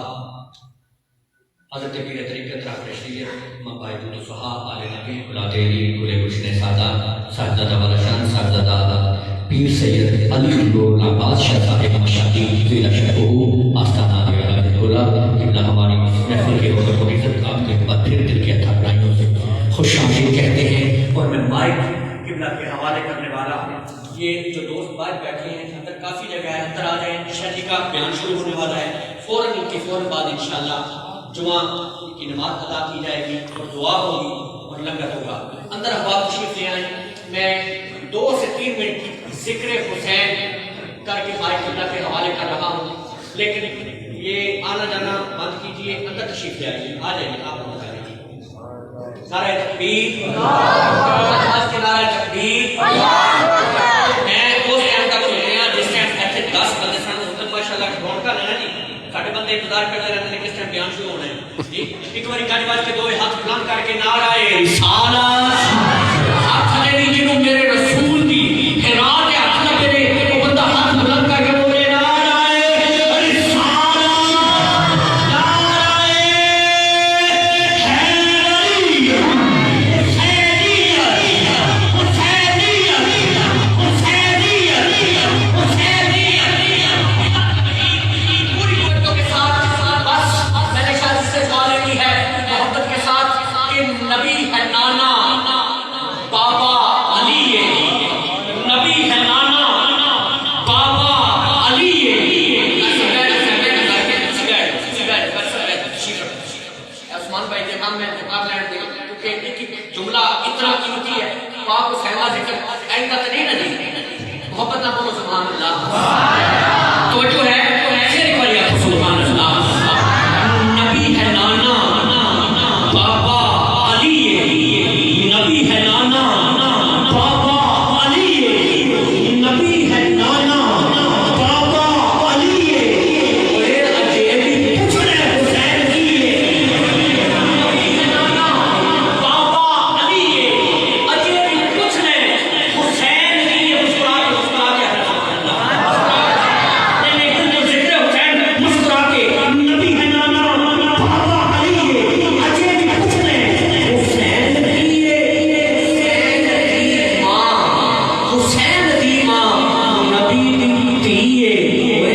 حضرت پیر طریقت راہ تشریف مباحث الصحا آل نبی اولاد علی گل گلشن سادات صاحبزادہ والا شان صاحبزادہ پیر سید علی گل عباس شاہ صاحب مشاہدی ضلع شہو آستانہ اللہ قبلہ ہماری محفل کے وقت کو عزت آپ کے بعد پھر دل کے تھپڑائیوں سے خوش آمدید کہتے ہیں. اور میں مائک قبلہ کے حوالے کرنے والا ہوں. یہ جو دوست باہر بیٹھے ہیں اندر کافی جگہ ہے، اندر آ جائیں. شاہ جی کا بیان شروع ہونے والا ہے. فوراً ان کے فوراً بعد انشاءاللہ جمعہ کی نماز ادا کی جائے گی اور دعا ہوگی اور لنگر ہوگا. اندر احباب تشریف لے آئیں. میں 2 سے 3 منٹ کی ذکر حسین کر کے مائک قبلہ کے حوالے کر رہا ہوں، لیکن یہ آنا جانا بند کیجیے. اندر تشریف لے آئیے. آ جائیے آپ اندر آ جائیے. نعرہ تکبیر، نعرہ تکبیر. میں اس ٹائم تک سن رہا جس ٹائم ایسے 10 بندے سن ادھر ماشاءاللہ گراؤنڈ کا لینا جی ساڈے بندے انتظار کرتے رہتے ہیں کس ٹائم بیان شروع ہونا ہے. ایک باری گاڑی باز کے 2 ہاتھ بلند کر کے نعرہ رسالت ہاتھ لے لی جنوں میرے رسول دی خیرات ہاتھ لگے نے وہ بندہ ہاتھ بلند کر کے بولے نعرہ رسالت نعرہ نبی ہے نانا بابا علی ہے، نبی ہے نانا بابا علی ہے. عثمان بھائی کے نام میں جواب لینے دے کیونکہ ایک جملہ اتنا قیمتی ہے. پاک و صحابہ ذکر آئندہ تو نہیں نہ دی محبت نہ بولو سبحان اللہ. توجہ ہے پھر ایک بار آپ سبحان اللہ. نبی ہے نانا بابا علی ہے، نبی ہے نانا بابا علی ہے، نبی ہے نانا بابا علی ہے. اے اجیبی پوچھنے حسین کی ہے، نبی ہے نانا بابا علی ہے. اجیبی پوچھنے حسین کی ہے. مسکرا کے نبی ہے نانا بابا علی ہے. اجیبی پوچھنے حسین کی ہے. حسین دی ماں نبی دی تھی ہے.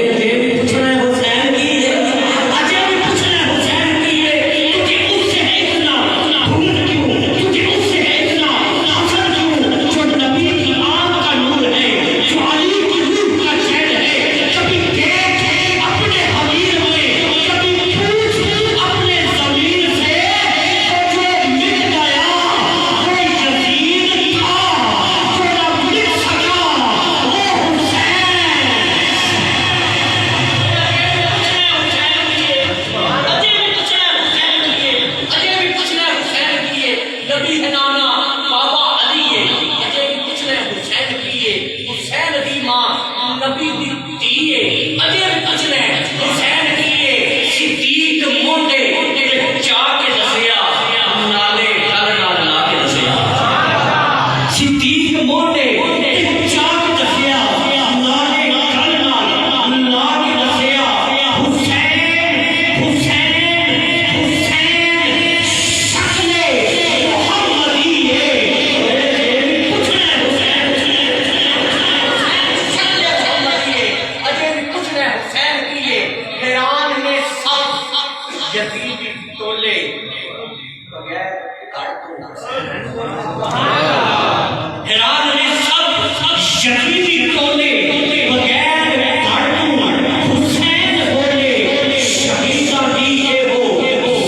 اجیبی پوچھنے حسین کی ہے. اجیبی پوچھنے حسین کی ہے. تجھے اس سے اتنا بھول کیوں، تجھے اس سے اتنا حسن کیوں جو نبی کی آنکھ کا نور ہے، جو علی کی روح کا چین ہے. کبھی دیکھ اپنے حمیر میں، کبھی پوچھ اپنے ضمیر سے جو مٹ گیا وہ یزید تھا، جو نہ مٹ سکا وہ حسین. نبی ہے نانا بابا علی ہے. اجے بھی پوچھنے حسین کی ہے. حسین دی ماں نبی دی تھی ہے. اجے بھی پوچھنے حسین کی ہے. صدیق موٹے چا کے دسیا نالے گل نال لا کے دسیا. صدیق موٹے چا کے دسیا نالے گل نال لا کے دسیا. حسین حسین حسین شکل محمدی ہے. پوچھنے حسین شکل محمدی ہے. اجے بھی پوچھنے حسین کی ہے. حیران نے سب یزید ٹولے بغیر کاٹ تو نہ حیران نے سب یزیدی ٹولے بغیر کاٹوں. حسین بولے شہیدہ دی ہے وہ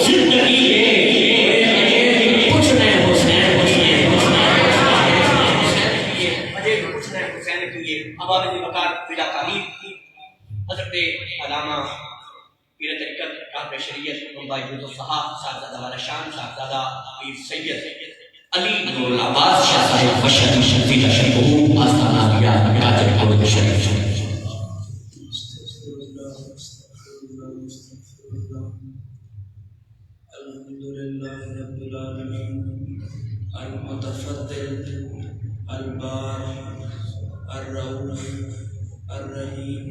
زندگی والد مکان بلا تعمیر حضرت علامہ پیر طریقت کابر شریعت ممبئی الصحاح صاحبزادہ والا شان صاحبزادہ پیر سید علی نور العباس شاہ صاحب مشہدی شفیدہ شریف آستانہ بیا قادر قرد شریف. الحمدللہ رب العالمین المتفضل البار الرؤوف الرحیم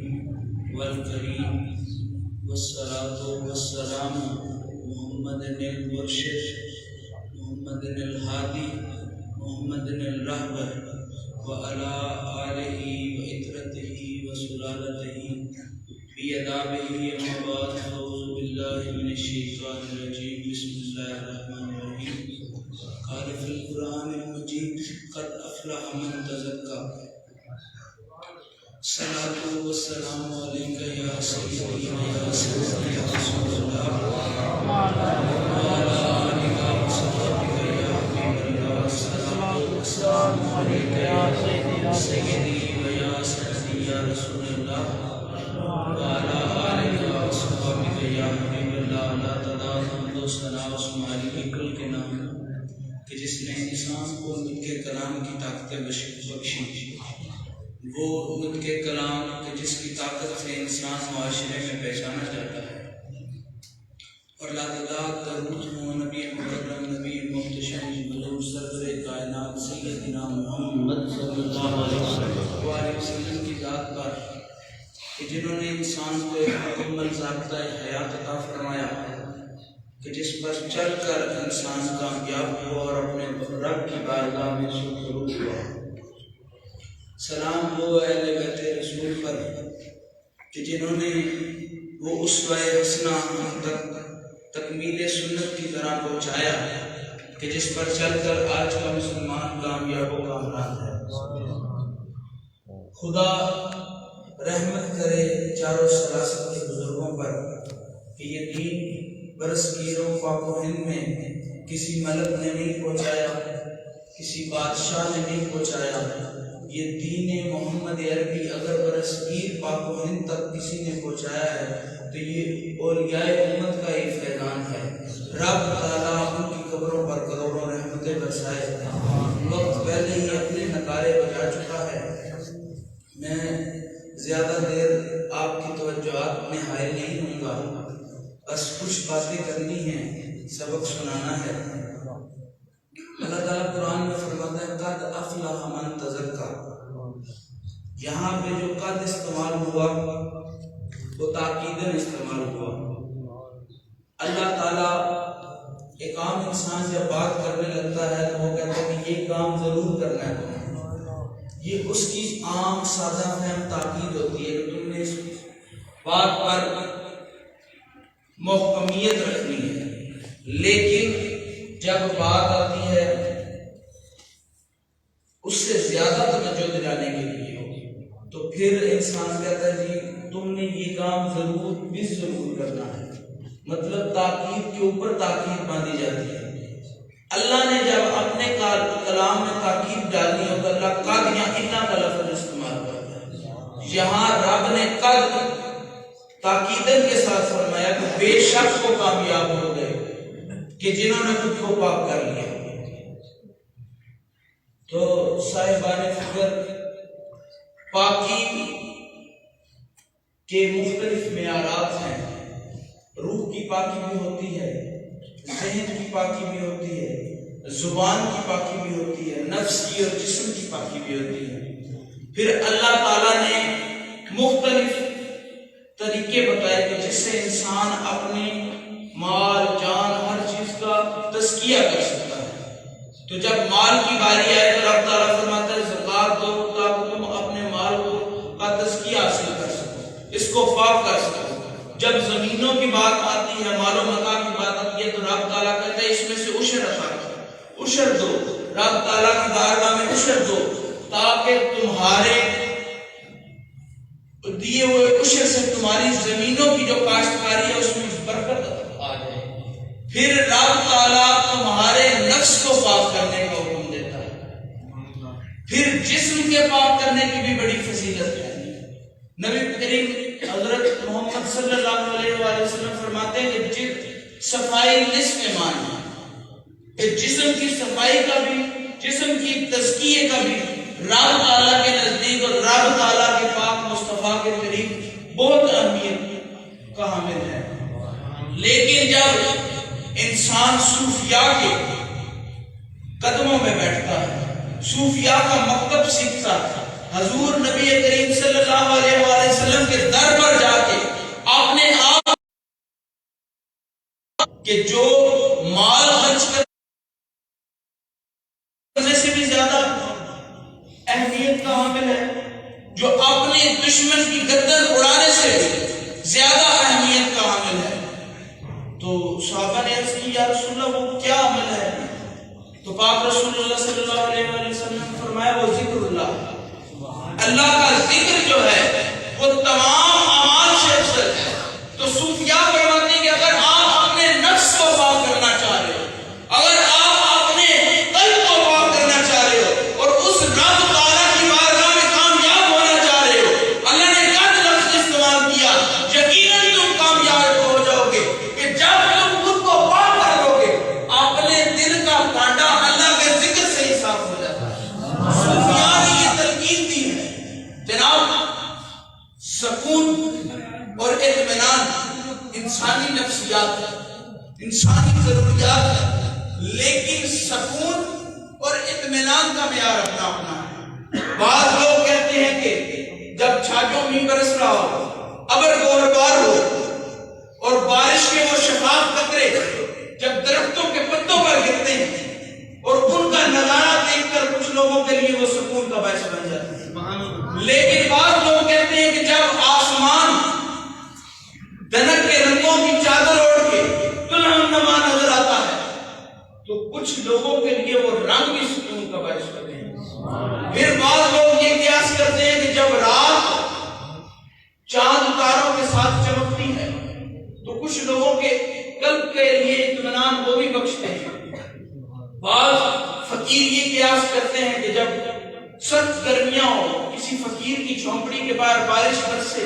والکریم والصلاة والسلام محمد المرشد محمد الہادی محمد الرہبر وعلى آلہ وعطرتہ وسلالتہ بیدابہ مباد. اعوذ باللہ من الشیطان الرجیم. بسم اللہ الرحمن الرحیم. قال فی القرآن المجید قد افلح من تزکا. صلاۃ والسلام علیک یا سیدی یا سیدی یا رسول اللہ وعلی آلک وصحبک یا حبیب اللہ. صلاۃ والسلام علیک یا سیدی یا سیدی یا رسول اللہ وعلی آلک وصحبک یا حبیب اللہ. اللہ تعالیٰ حمد و ثنا و شماری کی کل کے نام کہ جس نے انسان کو نطق کلام کی طاقت بخشی، وہ نطق کلام کہ جس کی طاقت سے انسان معاشرے میں پہچانا جاتا ہے. اور اللہ تعالیٰ درود ہوں نبی مکرم نبی محتشم حضور سرور کائنات سیدنا محمد صلی اللہ علیہ وسلم کی ذات پر کہ جنہوں نے انسان کو ایک مکمل ضابطۂ حیات عطا فرمایا کہ جس پر چل کر انسان کامیاب ہوا اور اپنے رب کی بارگاہ میں سرخرو ہوا. سلام ہو اہل بیت رسول پر کہ جنہوں نے وہ اسوہ حسنہ ہم تک تکمیل سنت کی طرح پہنچایا کہ جس پر چل کر آج کا مسلمان کامیاب و کامران ہے. خدا رحمت کرے چاروں سلاست کے بزرگوں پر کہ یہ دین برس گیروں پاک و ہند میں کسی ملک نے نہیں پہنچایا، کسی بادشاہ نے نہیں پہنچایا. یہ دین محمد عربی اگر برس گیر پاک و ہند تک کسی نے پہنچایا ہے تو یہ اولیاء امت کا ایک فیضان ہے. رب تعالیٰ ان کی قبروں پر کروڑوں رحمتیں برسائے. وقت پہلے ہی اپنے نکارے بجا چکا ہے. میں زیادہ دیر آپ کی توجہات میں حائل نہیں ہوں گا، بس کچھ باتیں کرنی ہیں، سبق سنانا ہے. اللہ تعالیٰ قرآن میں فرماتا ہے قد افلح من تزکا. یہاں پہ جو قد استعمال ہوا وہ تاکیدن استعمال ہوا. اللہ تعالیٰ ایک عام انسان جب بات کرنے لگتا ہے تو وہ کہتا ہے کہ یہ کام ضرور کرنا ہے تمہیں. یہ اس کی عام سادہ فہم تاکید ہوتی ہے کہ تم نے اس بات پر محکمیت رکھنی ہے. لیکن جب بات آتی ہے اس سے زیادہ توجہ دلانے کے لیے تو پھر انسان کہتا ہے جی تم نے یہ کام ضرور بھی ضرور کرنا ہے. مطلب تاکید کے اوپر تاکید باندھی جاتی ہے. اللہ نے جب اپنے کلام میں تاکید ڈالنی ہو تو اللہ قد یا انا کا لفظ استعمال کرتا ہے. یہاں رب نے قد تاکیدن کے ساتھ فرمایا کہ بے شک وہ کامیاب ہو گئے کہ جنہوں نے خود کو پاک کر لیا. تو صاحبان فکر پاکی کے مختلف معیارات ہیں. روح کی پاکی بھی ہوتی ہے، ذہن کی پاکی بھی ہوتی ہے، زبان کی پاکی بھی ہوتی ہے، نفس کی اور جسم کی پاکی بھی ہوتی ہے. پھر اللہ تعالیٰ نے مختلف طریقے بتائے کہ جس سے انسان اپنے مال جان ہر چیز کا تزکیہ کر سکتا ہے. تو جب مال کی باری آئے تو رب تعالیٰ فرماتا ہے زکات دو تاکہ تم اپنے مال کا تزکیہ حاصل کر سکو، اس کو پاک کر سکو. جب زمینوں کی بات آتی ہے، مال و متا کی بات آتی ہے تو رب تعالیٰ کہتا ہے اس میں سے عشر عطا کرو، عشر دو. رب تعالیٰ کی بارگاہ میں عشر دو تاکہ تمہارے دیے ہوئے عشر سے تمہاری زمینوں کی جو کاشتکاری ہے اس میں برکت آ جائے. پھر رب تعالیٰ تمہارے نفس کو پاک کرنے کا حکم دیتا ہے. پھر جسم کے پاک کرنے کی بھی بڑی فضیلت ہے۔ نبی کریم حضرت محمد صلی اللہ علیہ وآلہ وسلم فرماتے ہیں کہ صفائی نصف ایمان ہے، کہ جسم کی صفائی کا بھی، جسم کی تزکیے کا بھی رب تعالیٰ کے نزدیک اور رب تعالیٰ کے پاک مصطفیٰ کے قریب بہت اہمیت کا حامل ہے۔ لیکن جب انسان صوفیاء کے قدموں میں بیٹھتا ہے، صوفیاء کا مکتب سیکھتا ہے، حضور نبی کریم صلی اللہ علیہ وآلہ وسلم کے در پر جا کے اپنے آپ کہ جو مال خرچ کرنے سے بھی زیادہ اہمیت کا حامل ہے، جو اپنے دشمن کی گردن اڑانے سے زیادہ اہمیت کا حامل ہے، تو صحابہ نے عرض کی یا رسول اللہ وہ کیا عمل ہے؟ تو پاک رسول اللہ صلی اللہ علیہ وآلہ وسلم نے فرمایا وہ ذکر اللہ، اللہ کا ذکر جو ہے وہ تمام اعمال سے افضل ہے۔ تو صوفیاء فرماتے ہیں کہ اگر آپ اپنے نفس کو پاک کرنا چاہ رہے ہو، اگر آپ اپنے قلب کو پاک کرنا چاہ رہے ہو اور اس رب تعالیٰ کی بارگاہ میں کامیاب ہونا چاہ رہے ہو، اللہ نے قد لفظ استعمال کیا، یقیناً تم کامیاب ہو جاؤ گے کہ جب تم خود کو پاک کر لو گے اپنے دل کا کانٹا اللہ کے ذکر سے ہی صاف ہو جاتا ہے۔ صوفیاء نے یہ تلقین دی ہے جناب، سکون اور اطمینان انسانی نفسیات ہے، انسانی ضروریات ہے، لیکن سکون اور اطمینان کا معیار اپنا اپنا ہے۔ بعض لوگ کہتے ہیں کہ جب چھاجوں میں برس رہا ہو، ابر گوربار ہو اور بارش کے وہ شفاف قطرے جب درختوں کے پتوں پر گرتے ہیں اور ان کا نظارہ دیکھ کر کچھ لوگوں کے لیے وہ سکون کا باعث بن جاتا ہے، لیکن بعض لوگ کہتے ہیں کہ جب آسمان دنک کے رنگوں کی چادر اوڑھ کے دلہن نما نظر آتا ہے تو کچھ لوگوں کے لیے وہ رنگ بھی سکون کا باعث بنتے ہیں۔ پھر بعض لوگ یہ قیاس کرتے ہیں کہ جب رات چاند تاروں کے ساتھ چمکتی ہے تو کچھ لوگوں کے قلب کے لیے اطمینان وہ بھی بخشتے ہیں۔ بعض فقیر یہ قیاس کرتے ہیں کہ جب سخت گرمیاں ہو، کسی فقیر کی جھونپڑی کے باہر بارش برسے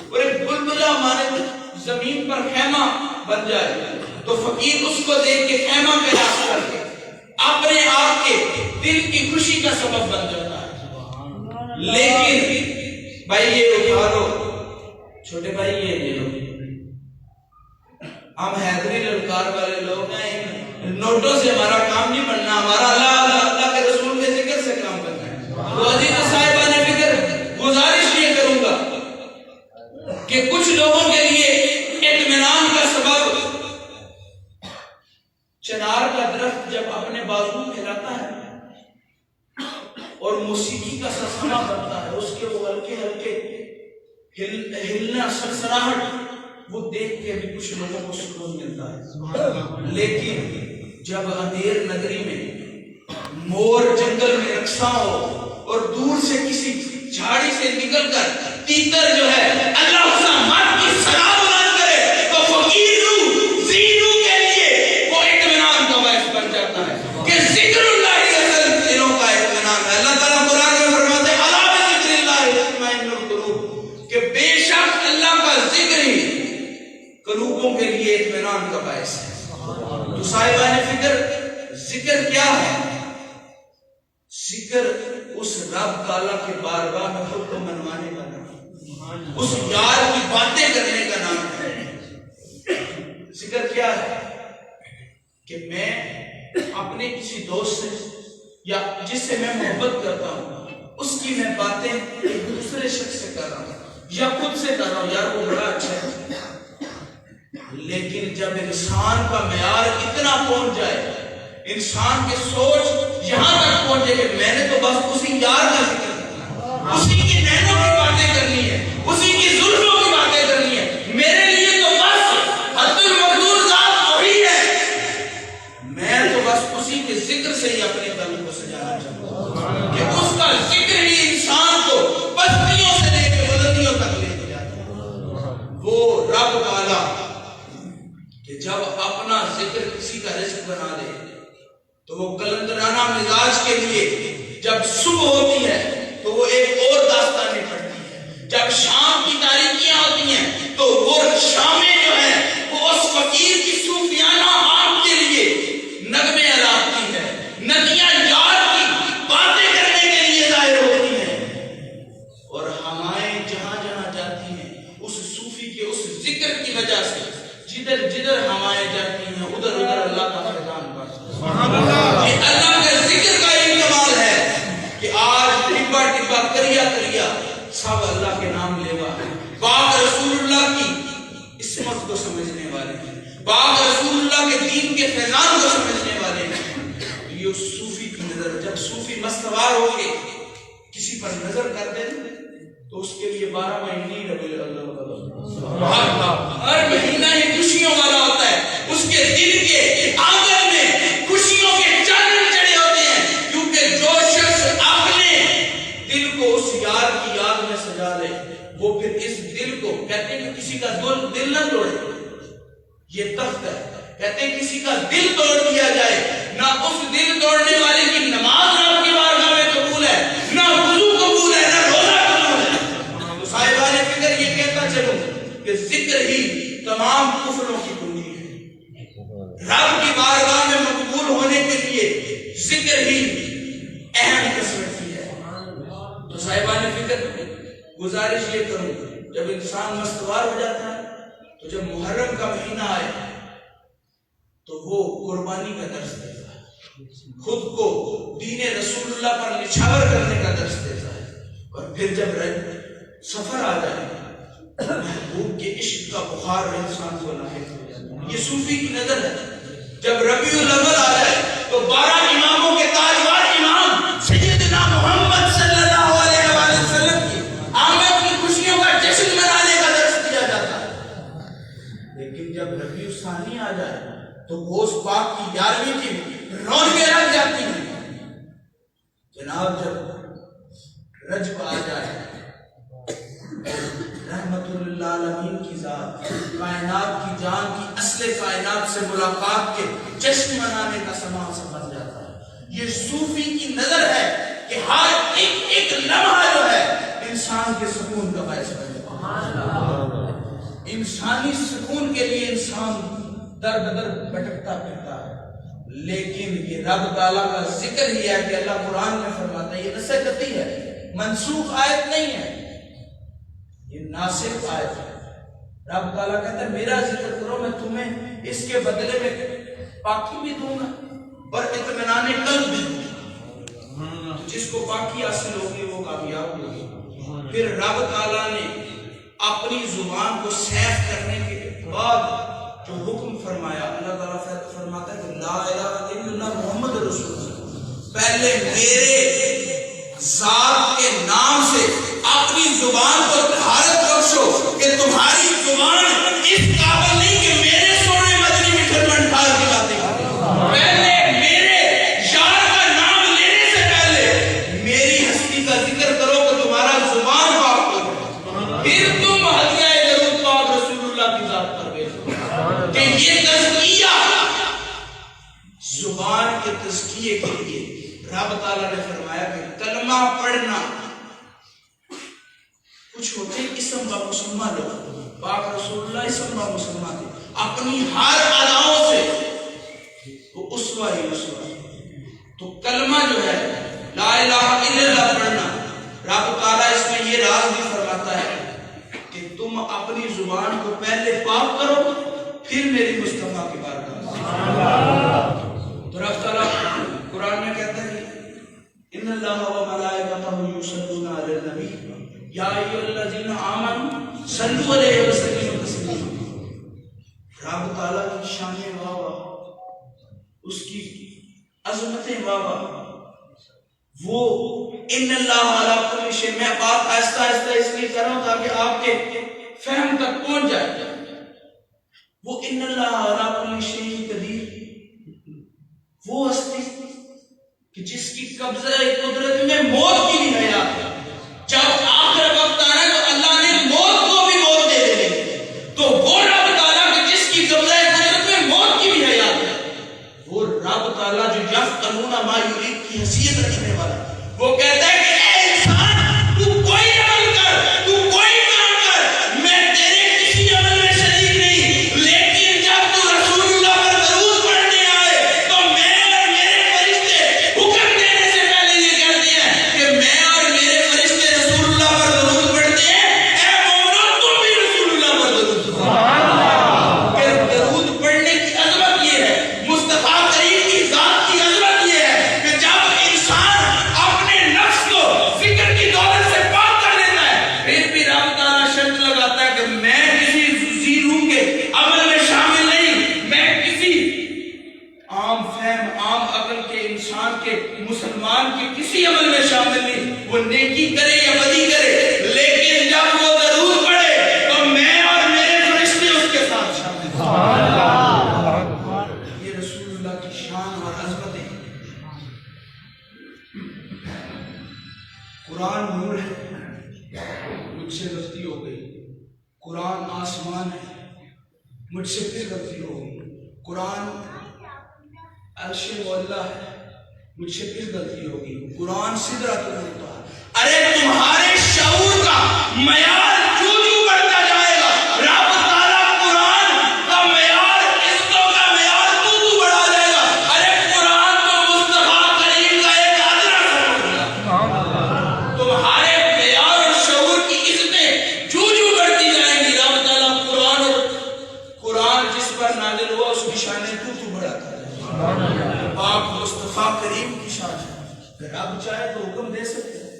اور ایک بلبلہ مانند زمین پر خیمہ بن جائے تو فقیر اس کو دیکھ کے خیمہ پہ راست کر کے اپنے آپ کے دل کی خوشی کا سبب بن جاتا ہے۔ لیکن بھائی یہ اٹھا لو، چھوٹے بھائی یہ لے لو، ہم حیدری للکار والے لوگ ہیں، نوٹوں سے ہمارا کام نہیں بننا، ہمارا اللہ کے رسول کے ذکر سے کام کرنا ہے۔ تو عزیز صاحبان فکر گزارش یہ کروں گا کہ کچھ لوگوں کے لیے اطمینان کا سبب چنار کا درخت جب اپنے بازو پھیلاتا ہے اور موسیقی کا سسنا بنتا ہے، اس کے وہ ہلکے ہلکے ہلنا سرسراہٹ وہ دیکھ کے بھی کچھ لوگوں کو سکون ملتا ہے۔ لیکن جب اندھیر نگری میں مور جنگل میں رقصاں ہو اور دور سے کسی جھاڑی سے نکل کر تیتر جو ہے اللہ حسامات کی صدا بلند کرے تو فقیر زینو کے لیے وہ اطمینان کا باعث بن جاتا ہے کہ ذکر اللہ ہی اصل دلوں کا اطمینان ہے۔ اللہ تعالیٰ قرآن میں فرماتے ہیں الا بذکر اللہ تطمئن القلوب، کہ بے شک اللہ کا ذکر ہی قلوبوں کے لیے اطمینان کا باعث ہے۔ تو صاحبان فکر ذکر کیا ہے؟ ذکر اس رب تعالیٰ کے بارگاہ میں خود کو منوانے کا نام ہے، اس یار کی باتیں کرنے کا نام ہے۔ ذکر کیا ہے؟ کہ میں اپنے کسی دوست سے یا جس سے میں محبت کرتا ہوں اس کی میں باتیں ایک دوسرے شخص سے کر رہا ہوں یا خود سے کر رہا ہوں، یار وہ بڑا اچھا ہے۔ لیکن جب انسان کا معیار اتنا پہنچ جائے، انسان کی سوچ یہاں تک پہنچے کہ میں نے تو بس اسی یار کا ذکر کرنا ہے، اسی کی نینوں کی باتیں کرنی ہے، اسی کی زلفوں کی باتیں کرنی ہے، میرے لیے تو بس حد المقدور ذات وہی ہے، میں تو بس اسی کے ذکر سے ہی اپنے قلب کو سجانا چاہتا ہوں کہ اس کا ذکر ہی انسان کو پستیوں سے لے کے بلندیوں تک لے کے جاتا ہے۔ وہ رب تعالیٰ کہ جب اپنا ذکر کسی کا رزق بنا دے تو وہ قلندرانہ مزاج کے لیے جب صبح ہوتی ہے تو وہ ایک اور داستانیں پڑھتی ہے، جب شام کی تاریکیاں ہوتی ہیں تو وہ شامیں جو ہے وہ اس فقیر کی صوفیانہ آپ کے لیے نغمے الاپتی ہے، ندیاں یار کی باتیں کرنے کے لیے ظاہر ہوتی ہیں، اور ہمائیں جہاں جہاں جاتی ہیں اس صوفی کے اس ذکر کی وجہ سے جدھر جدھر ہمائیں جاتی ہیں ادھر ادھر اللہ کا فیضان برستا ہے۔ یہ اللہ کے ذکر کا ایک کمال ہے کہ آج ٹپا ٹپا کریا کریا سب اللہ کے نام لیوا ہے، پاک رسول اللہ کی عصمت کو سمجھنے والے ہیں، پاک رسول اللہ کے دین کے فیضان کو سمجھنے والے ہیں۔ یہ صوفی کی نظر، جب صوفی مستوار ہو کے کسی پر نظر کر دیں تو اس کے لیے 12 مہینے ہی ربیع الاول ہر مہینہ ہی خوشیوں والا ہوتا ہے، اس کے دل کے آنگن میں خوشیوں کے چاند چڑھے ہوتے ہیں، کیونکہ جو شخص اپنے دل کو اس یار کی یاد میں سجا لے وہ پھر اس دل کو، کہتے ہیں کہ کسی کا دل نہ توڑے، یہ تخت ہے، کہتے ہیں کسی کا دل توڑ دیا جائے، نہ اس دل توڑنے والے کی نماز آپ کی بارگاہ میں قبول ہے، نہ وضو قبول ہے، نہ روزہ قبول ہے۔ تو صاحبان فکر یہ کہتا چلوں کہ ذکر ہی تمام کفروں کی کنجی ہے، رب کی بارگاہ میں مقبول ہونے کے لیے ذکر ہی اہم قسمت کی ہے۔ تو صاحبان فکر گزارش یہ کروں، جب انسان مستوار ہو جاتا ہے تو جب محرم کا مہینہ آئے تو وہ قربانی کا درس دیتا ہے، خود کو دین رسول اللہ پر نچھاور کرنے کا درس دیتا ہے، اور پھر جب سفر آ جائے محبوب کے عشق کا بخار انسان کو لاحق ہو جاتا ہے۔ یہ صوفی کی نظر ہے، جب ربیع الاول آ جائے تو 12 اماموں کے تاجور امام سیدنا محمد صلی اللہ علیہ وآلہ وسلم کی آمد کی خوشیوں کا جشن منانے کا درس دیا جاتا ہے۔ لیکن جب ربیع الثانی آ جائے تو غوث پاک کی 11ویں کی رونقیں لگ جاتی ہیں۔ جناب جب رجب آ جائے رحمت للعالمین کی ذات، کائنات کی جان کی اصل کائنات سے ملاقات کے جشن منانے کا سما بن جاتا ہے۔ یہ صوفی کی نظر ہے کہ ہر ایک لمحہ جو ہے انسان کے سکون کا باعث بنے گا۔ انسانی سکون کے لیے انسان در بدر بھٹکتا پھرتا ہے، لیکن یہ رب تعالیٰ کا ذکر ہی ہے کہ اللہ قرآن میں فرماتا ہے، یہ نسختی ہے، منسوخ آیت نہیں ہے، یہ ناسخ آیت ہے۔ رب تعالیٰ کہتا ہے میرا ذکر کرو، میں تمہیں اس کے بدلے میں پاکی بھی دوں گا اور اطمینان قلب بھی دوں گا۔ جس کو پاکی حاصل ہوگی وہ کامیاب ہوگی۔ پھر رب تعالیٰ نے اپنی زبان کو سیف کرنے کے بعد جو حکم فرمایا، اللہ تعالیٰ فرماتا ہے کہ لا الہ الا اللہ محمد رسول اللہ، پہلے میرے ذات کے نام سے اپنی زبان کو طہارت بخشو کہ تمہاری زبان اس قابل نہیں کہ میرے سونے مدنی مٹھر منٹھار کی باتیں کرے۔ پہلے میرے یار کا نام لینے سے پہلے میری ہستی کا ذکر کرو کہ تمہارا زبان پاک ہو، پھر تم ہدیہ درود پاک رسول اللہ کی ذات پر بھیجو۔ کہ یہ تزکیہ زبان کے تزکیے کے لیے رب تعالیٰ نے فرمایا کہ کلمہ پڑھنا، کچھ ہوتے ہیں اسم و مسمہ لوگ، پاک رسول اللہ اسم و مسمہ تھے، اپنی ہر اداؤں سے وہ اسوہ ہی اسوہ۔ تو کلمہ جو ہے لا الہ الا اللہ پڑھنا، رب تعالیٰ اس میں یہ راز بھی فرماتا ہے کہ تم اپنی زبان کو پہلے پاک کرو پھر میری مصطفیٰ کی بارگاہ میں۔ تو رب تعالیٰ قرآن میں کہتا ہے ان اللہ و ملائکتہ یصلون علی النبی یا ایھا الذین آمنوا صلوا علیہ وسلموا تسلیما۔ رب تعالیٰ کی شان واہ، اس کی عظمتیں واہ، وہ ان اللہ علی کل شیء، میں بات آہستہ آہستہ اس لیے کر رہا ہوں تاکہ آپ کے فہم تک پہنچ جائے۔ وہ ان اللہ علی کل شیء قدیر، وہ ہستی کہ جس کی قبضہ قدرت میں موت کی بھی حیات ہے۔ جب آخر وقت آنا تو اللہ نے موت کو بھی موت دے دے گی، تو وہ رب تعالیٰ کہ جس کی قبضہ قدرت میں موت کی بھی حیات ہے، وہ رب تعالیٰ جو یفعلون ما یرید کی حیثیت رکھنے والا، وہ کہتا ہے کہ اے انسان تو کوئی عمل کر, تو کوئی کام کر, میں تیرے کسی عمل میں شریک نہیں, لیکن جب تو رسول اللہ پر درود پڑھنے آئے تو میں اور میرے فرشتے حکم دینے سے پہلے یہ کہتے ہیں کہ میں اور میرے فرشتے رسول اللہ پر درود پڑھتے ہیں, اے مومنو تم بھی رسول اللہ پر درود پڑھو. کہ درود پڑھنے کی عظمت یہ ہے, مصطفیٰ کریم کی ذات کی عظمت یہ ہے کہ جب انسان اپنے نفس کو فکر کی دولت سے پاک کر لیتا ہے, پھر بھی رب تعالیٰ شرط لگاتا ہے کہ میں کسی ذی روح کے عمل میں شامل نہیں, میں کسی عام فہم عام عقل کے انسان کے مسلمان کے کسی عمل میں شامل نہیں, وہ نیکی کرے یا بدی کرے, لیکن جب وہ درود پڑھے تو میں اور میرے فرشتے اس کے ساتھ شامل ہیں. یہ رسول اللہ کی شان اور عظمت ہے. قرآن نور ہے, مجھ سے غلطی ہو گئی. قرآن آسمان ہے, مجھ سے پھر غلطی ہو گئی. قرآن عرش مولا ہے, مجھ سے پھر غلطی ہو گئی. قرآن سدرۃ المنتہا. ارے تمہارے شعور کا معیار جو بڑھتا جائے گا, رب تعالیٰ قرآن کا معیار, عزتوں کا معیار تو بڑھا جائے گا. ارے قرآن تو مصطفیٰ کریم کا ایک ادنا سا ہے. تمہارے معیار اور شعور کی عزتیں جو بڑھتی جائیں گی, رب تعالیٰ قرآن جس پر نازل ہوا اس کی شانیں تو بڑھاتا ہے. پاک مصطفیٰ کریم کی شان ہے. رب چاہے تو حکم دے سکتے ہیں,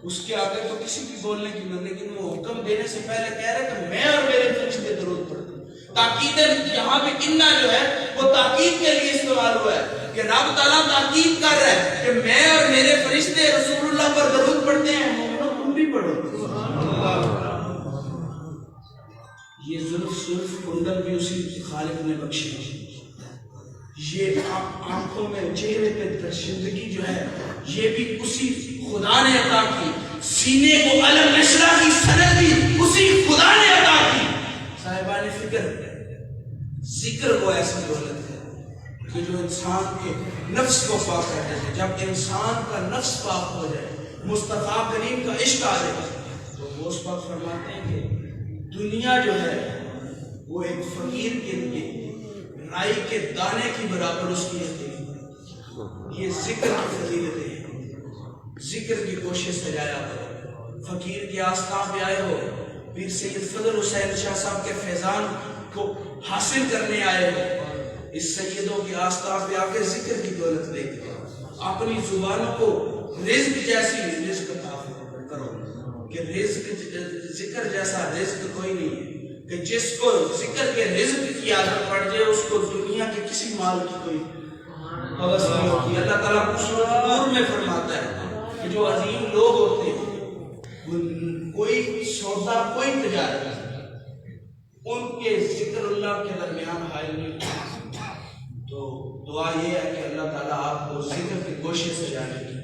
اس کے آگے تو کسی کی بولنے کی نہیں, لیکن وہ حکم دینے سے پہلے کہہ رہے کہ میں اور میرے فرشتے درود پڑھتے ہیں. تاکید یہاں پہ انا جو ہے وہ تاکید کے لیے استعمال ہوا ہے کہ رب تعالیٰ تاکید کر رہا ہے کہ میں اور میرے فرشتے رسول اللہ پر درود پڑھتے ہیں, مومنو تم بھی پڑھو. یہ زلف کنڈل بھی اسی خالق نے بخشی ہے. یہ آنکھوں میں چہرے پہ درشندگی جو ہے یہ بھی اسی خدا نے عطا کی. سینے کو علم نشرہ کی سند بھی اسی خدا نے عطا کی. صاحبان فکر ذکر کو ایسی دولت ہے کہ جو انسان کے نفس کو پاک کر دیتے. جب انسان کا نفس پاک ہو جائے, مصطفیٰ کریم کا عشق آ جائے, تو وہ اس وقت فرماتے ہیں کہ دنیا جو ہے وہ ایک فقیر کے لیے رائی کے دانے کی برابر اس کی ہے. یہ ذکر کی فضیلتیں ہیں. ذکر کی کوشش سے جایا ہو, فقیر کے آستان پہ آئے ہو, پیر سید فضل حسین شاہ صاحب کے فیضان کو حاصل کرنے آئے ہو, اس سیدوں کے آستان پہ آ کے ذکر کی دولت لے کے اپنی زبانوں کو رزق جیسی رزق عطا کرو کہ ذکر جیسا رزق کوئی نہیں ہے کہ جس کو ذکر کے رزق کی عادت پڑ جائے اس کو دنیا کے کسی مال کی کوئی حوث نہیں ہوتی. اللہ تعالیٰ سورۃ نور میں فرماتا ہے کہ جو عظیم لوگ ہوتے ہیں کوئی سودا کوئی تجارت ان کے ذکر اللہ کے درمیان حائل نہیں ہوتا. تو دعا یہ ہے کہ اللہ تعالیٰ آپ کو ذکر کی کوشش سے جانے کی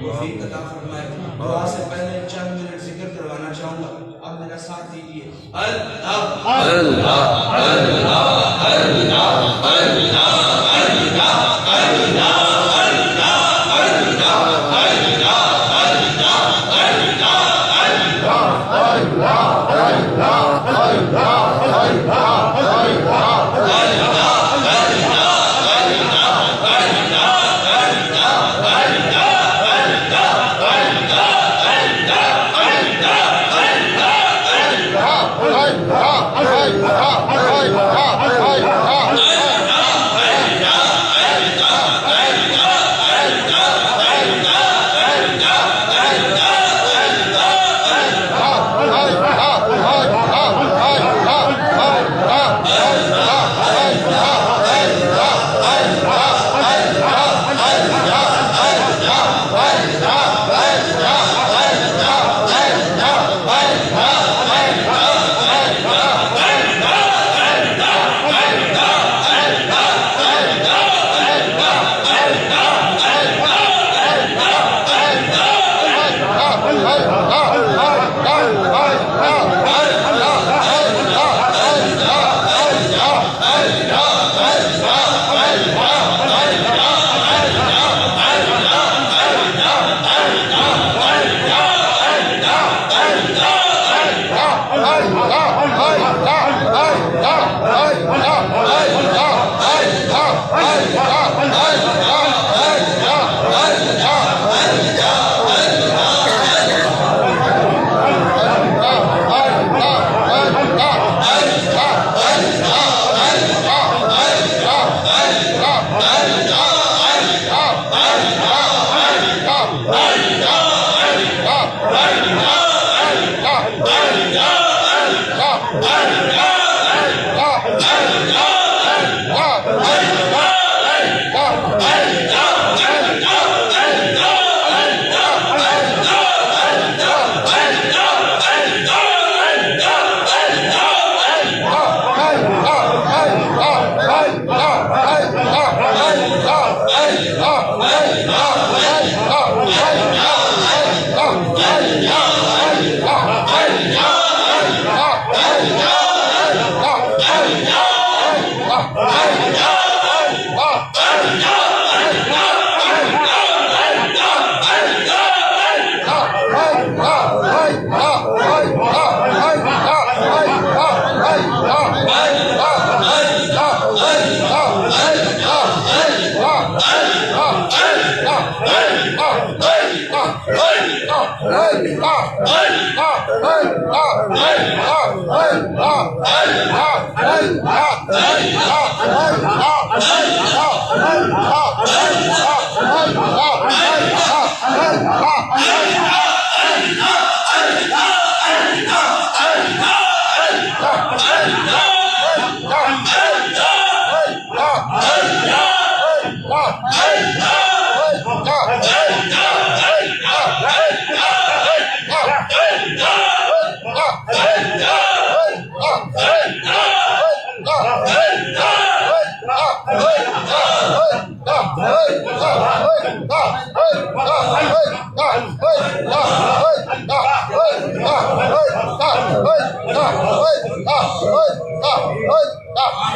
توفیق عطا فرمائے. دعا سے پہلے چند منٹ ذکر کروانا چاہوں گا, آپ میرا ساتھ دیجیے. اللہ اللہ اللہ اللہ اللہ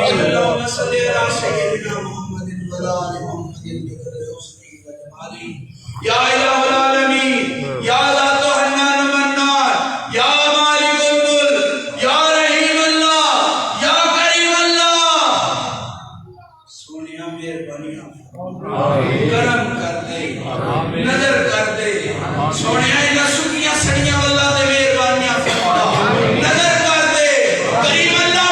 اللهم صل على سيدنا محمد وعلى آل محمد بقدر حسنه وجماله یا الہ العالمین یا ذات الحنان منان یا مالک الملک یا رحیم اللہ یا کریم اللہ سونیا مہربانیاں کرم کر دے نظر کر دے سونیا انہاں سکیاں سڑیاں اللہ تے مہربانیاں فرما نظر کر دے کریم اللہ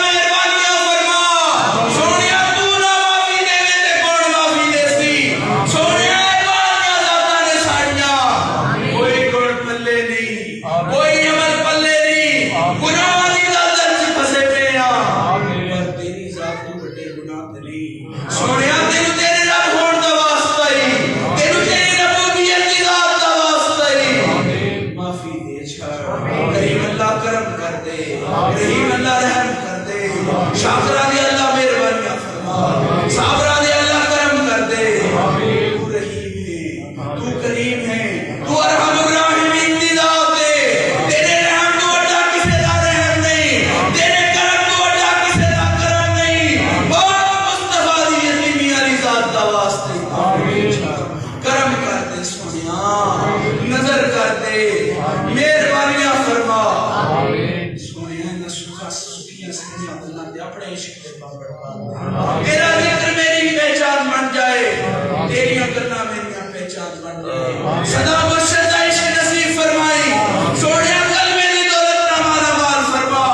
میرا ذکر میری پہچان بن جائے تیری گلاں میری پہچان بن جائے سدا مرشد عشق نصیب فرمائی سوڑیا کل میری دولت نہ مالا مال فرما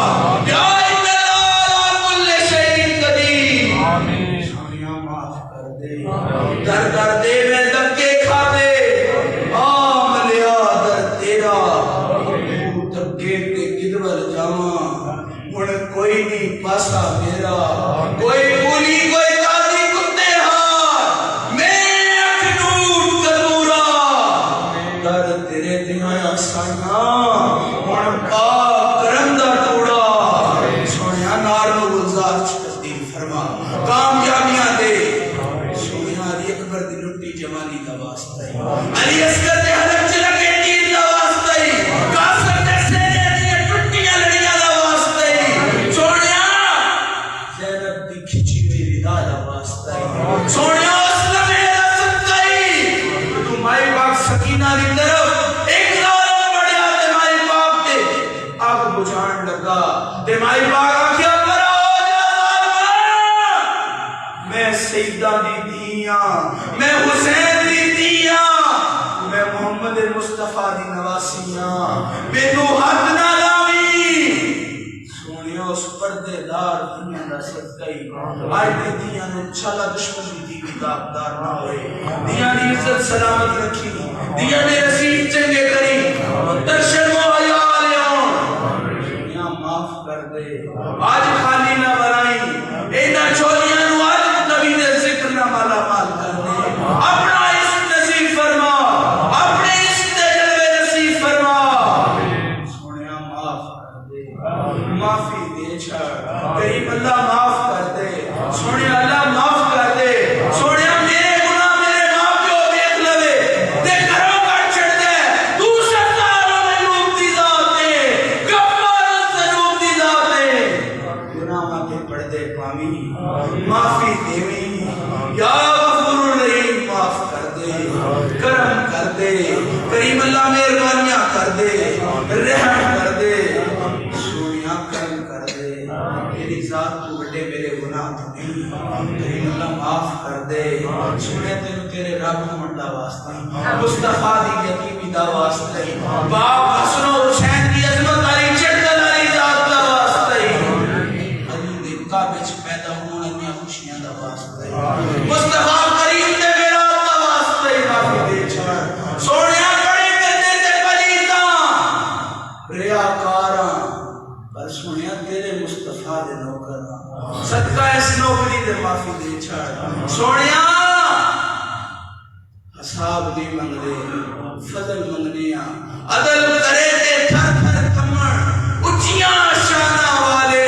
یا ان اللہ کل شیء قدیر سوڑیا معاف کر دے در دے میں دھکے کھاتے ملیا در تیرا دھکے تے کدھر جاواں ہن کوئی نہیں پاسا میرا کوئی پولی کوئی قاضی کتے ہاں میں اکھنوٹ کدورا در تیرے دیاں سانا ہن پاک کرم دا ٹوڑا سونیا نال گلزار تبدیل فرما کامیابیاں دے سونیا علی اکبر دی لٹی جمالی دا واسطہ علی اصغر دے حلق چ لگے تیر دا واسطہ قاسم دے سینے دی ٹٹیاں لڑیاں دا واسطہ سونیا زینب دی کھچی ہوئی ردا دا واسطہ سونیا اسلام میرا صدقہ تو مائی پاک سکینہ دی طرف ایک ظالم بڑھیا تے مائی پاک تے آگ بجھان لگا تے مائی پاک آکھیا کرو جا ظالمہ میں سیدہ دی دیاں میں حسین دی دیاں میں محمد مصطفیٰ دی نواسیاں میں تو حد نہ لاوی سونیا اس پردے دار دنیا دا صدقہ آج دی دیاں نے چالا دشمن دی دی داغدار نہ ہوئے دیا نے عزت سلامت رکھی دیا نے رسید چنگے کری درشن و حیا لیاؤں یا معاف کر دے آج خالی نہ بنائی اینا چولیاں نو آج نبی نے ذکر نہ مالا مال کر دے اپنا عشق نصیب فرما اپنے عشق دے جلوے نصیب فرما سونیا معاف کر دے معافی دے چھڑ کریم اللہ معاف کر دے سونیا اللہ معاف کر دے سونیا میرے گناہ میرے ماں پیو دیکھ لوے تے گھروں کٹ چھڑ دے تو ستاروں میں لوگ دی ذات دے غفار ذنوب دی ذات دے گناہ کے پردے پامی معافی دیوی یا غفور الرحیم معاف کر دے کرم کر دے کریم اللہ مہربانیاں کر دے رحم کر دے سونیا کرم کر دے تیری ذات تو بڑے میرے گناہ تو نہیں کریم اللہ معاف کر دے سونے تینو تیرے رب منڈا واسطہ مصطفیٰ دی یتیمی دا واسطہ باپ حسن و حسین دی عظمت علی چڑھدل علی ذات دا واسطہ علی دے کعبے چ پیدا ہونے دیا خوشیاں دا واسطہ مصطفیٰ کریم دے میرا دا واسطہ معافی دے چھڑ سونیا کڑے کردے تے پلیتاں ریاکاراں پر سونیا تیرے مصطفیٰ دے نوکراں صدقہ اس نوکری دے معافی دے چھڑ سونیا حساب نہیں منگلے فضل منگنیاں عدل کرے تے تھر تھر کمن اچیاں شانہ والے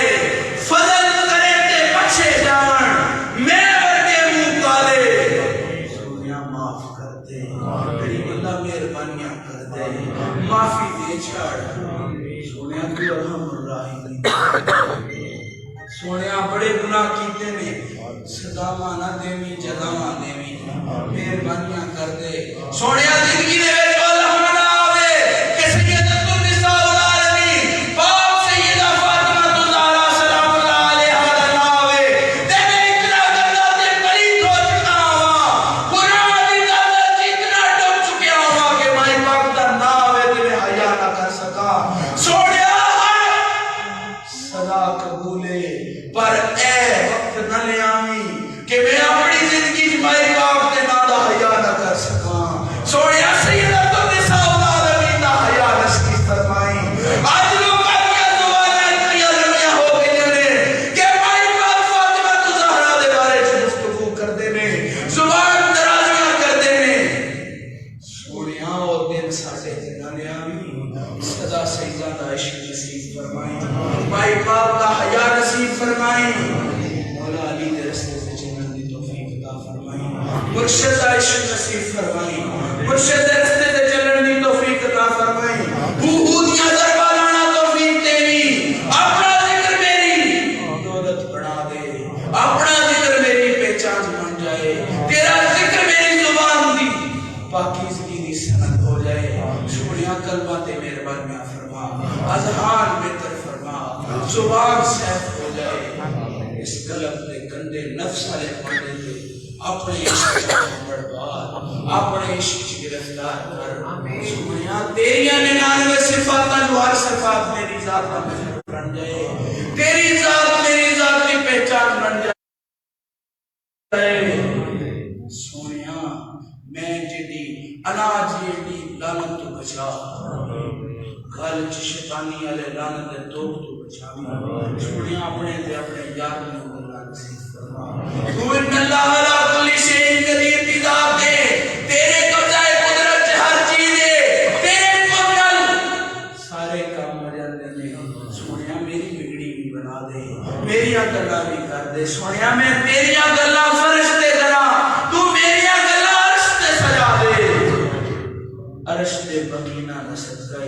فضل کرے تے پچھے جان میں ورگے منہ کالے سونیا معاف کر دے کریم اللہ مہربانیاں کر دے معافی دے چھڑ سونیا تو ارحم الراحمین سونیا بڑے گناہ کیتے نے صداواں نہ دیویں جزاواں دیویں مہربانیاں کر دے سونیا زندگی دے وچ علم نہ آوے کہ سیدۃ النساء العالمین پاک سیدہ فاطمہ الزہرا سلام اللہ علیہا دا نہ آوے تے میں اتنا گندا تے پلیت ہو چکا ہواں قرآن دی دولت اتنا ڈوب چکیا ہواں کہ مائی پاک دا نہ آوے تے میں حیا نہ کر سکا سونیا صدا قبولے پر اے وقت نہ لے آویں کہ میں اپنی زندگی مائی پاک دے نام دا حیا نہ کر سکاں سونیا سیدۃ النساء العالمین دا حیا نصیب فرمائی آج لوگ آدیا زبانہ اتنی لمبیاں ہو گئی نے کہ مائی پاک فاطمہ الزہرا دے بارے چ گفتگو کردے نے زبان درازیاں کردے نے سونیا او دن ساڈے تے نہ لے آویں سدا سیدہ دا عشق نصیب فرمائی مائی پاک دا حیا نصیب فرمائی مولا علی دے رستے سے چلن دی توفیق عطا فرمائی مرشد دا عشق نصیب فرمائی مرشد دے رستے سے چلن دی توفیق عطا فرمائی بہودیاں دربارانا توفیق دیوی اپنا ذکر میری دولت بنا دے اپنا ذکر میری پہچان بن جائے تیرا ذکر میری زبان دی پاکیزگی دی سند ہو جائے سونیا قلبہ تے مہربانیاں فرما اذہان بہتر فرما زبان سیف ہو جائے اس قلب دے گندے نفس والے پانے دے اپنے عشق کو بڑھوا اپنے عشق کی گرفتار کر سونیا تیریاں 99 صفاتاں جو ہر صفات میری ذات کا مظہر بن جائے تیری ذات میری ذات کی پہچان بن جائے سونیا میں جدی اناج جیڑی لعنت تو بچا گل چ شیطانی والے لعنت دے توک تو بچا سونیا اپنے تے اپنے یار نوں گلاں نصیب فرما تو ان اللہ علی کل شیء قدیر دی ذات دے تیرے قبضہ قدرت چ ہر چیز ہے تیرے قدرت سارے کام ہو جاندے نے سونیا میری بگڑی بھی بنا دے میری گلاں بھی کر دے سونیا میں تیری گلاں فرش تے کراں تو میری گلاں عرش تے سجا دے عرش تے بقینا دا صدقہ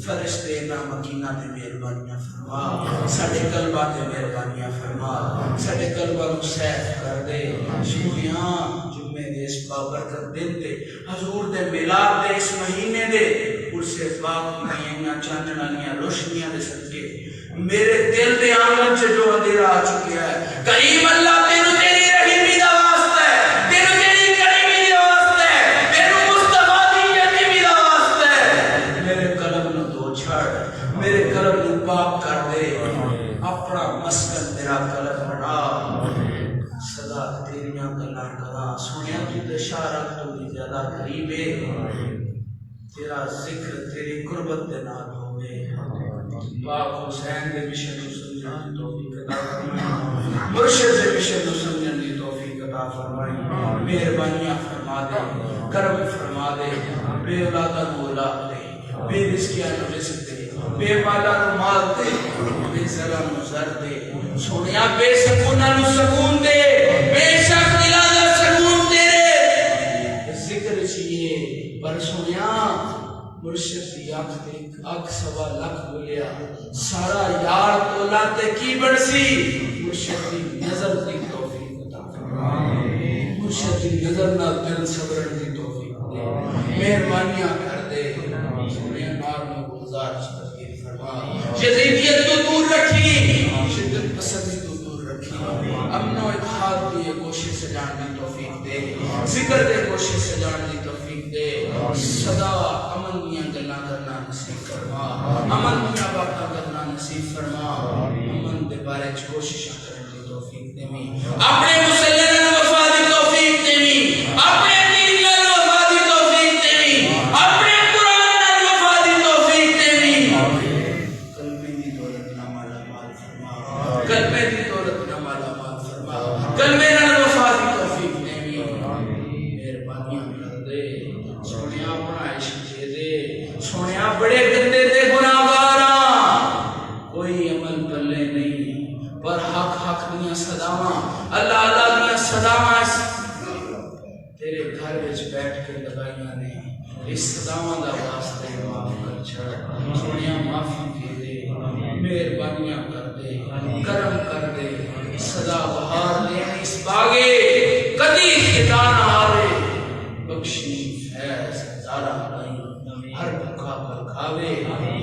فرشتے نا مکینہ تے مہربانیاں فرما ساڈے قلباں تے مہربانیاں فرما ساڈے قلباں نوں صاف کر دے سونیا جمعے دے اس بابرکت دن تے حضور دے میلاد دے اس مہینے دے عرس پاک میاں چاندن والیاں روشنیاں دے صدقے میرے دل دے آنگن چ جو اندھیرا آ چکیا ہے کریم اللہ تینوں تیری رحیمی دا واسطہ ہے تینوں تیری کریمی دا واسطہ ہے تینوں مصطفیٰ دی یتیمی دا واسطہ ہے میرے قلب نوں دھو چھڑ میرے قلب نوں پاک کر دے اپنا مسکن تیرا قلب بنا صدا تیریاں گلاں کراں تیرا ذکر تیری قربت دے نال ہوے پاک حسین دے مشن نو سمجھن دی توفیق عطا فرمائی مرشد دے مشن نو سمجھن دی توفیق عطا فرمائی مہربانیاں فرما دے کرم فرما دے بے اولاداں نو اولاد دے بے رزقیاں نو رزق دے بے مالاں نو مال دے بے زراں نو زر دے سونیا بے سکوناں نو سکون دے بے شک دلاں دا سکون تیرے ذکر چاہیے پر سونیا مرشد دی اکھ سوا لکھ بولیا سارا یار تولا تے کی بڑسی مرشد دی نظر دی توفیق عطا فرما مرشد دی نظر نال دل صبرن دی توفیق دے مہربانیاں کر دے سونیا نار میں گزارش تقدیر فرما یزیدیت تو دور رکھی شدت پسندی تو دور رکھی امن و اتحاد دی کوشش سجان دی توفیق دے ذکر دے کوشش سجان دی توفیق دے صدا امن میاں گلاں کرنا نصیب فرما امن میاں باتاں کرنا نصیب فرما امن دے بارے چ کوششاں کرن دی توفیق دے اپنے مسلماناں نوں وفا دی توفیق دے اپنے دین نال وفا دی توفیق دے اپنے قرآن نال وفا دی توفیق دے کلمے دی دولت نال مالا مال فرما کلمے دی دولت نال مالا مال فرما کلمے نال وفا دی توفیق دے مہربانیاں کر دے سونیا اپنا عشق دے دے سونیا بڑے گندے تے گناہگاراں کوئی عمل پلے نہیں پر حق حق دیاں صداواں اللہ اللہ دیاں صداواں تیرے گھر وچ بیٹھ کے لگائیاں نے اس صداواں دا واسطے معاف کر چھڑ سونیا معافی دے دے مہربانیاں کر دے کرم کر دے صدا بہار دے اس باغے کدی خطا نہ آوے بخشی فیض زارا لائی ہر بھکا پر کھاوے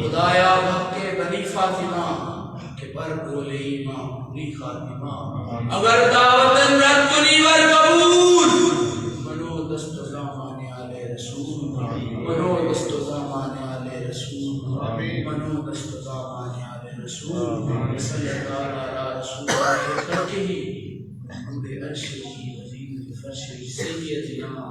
خدایا بھکے بنی فاطمہ کہ پر بولے ایماں بنی خاتمہ اگر دعوتن رد کنی ور قبول منو دست و زامان آلے رسول منو دست و زامان آلے رسول منو دست و زامان آلے رسول صلی اللہ علیہ رسول اللہ ترکی عرش کی وزیر فرش سیدنا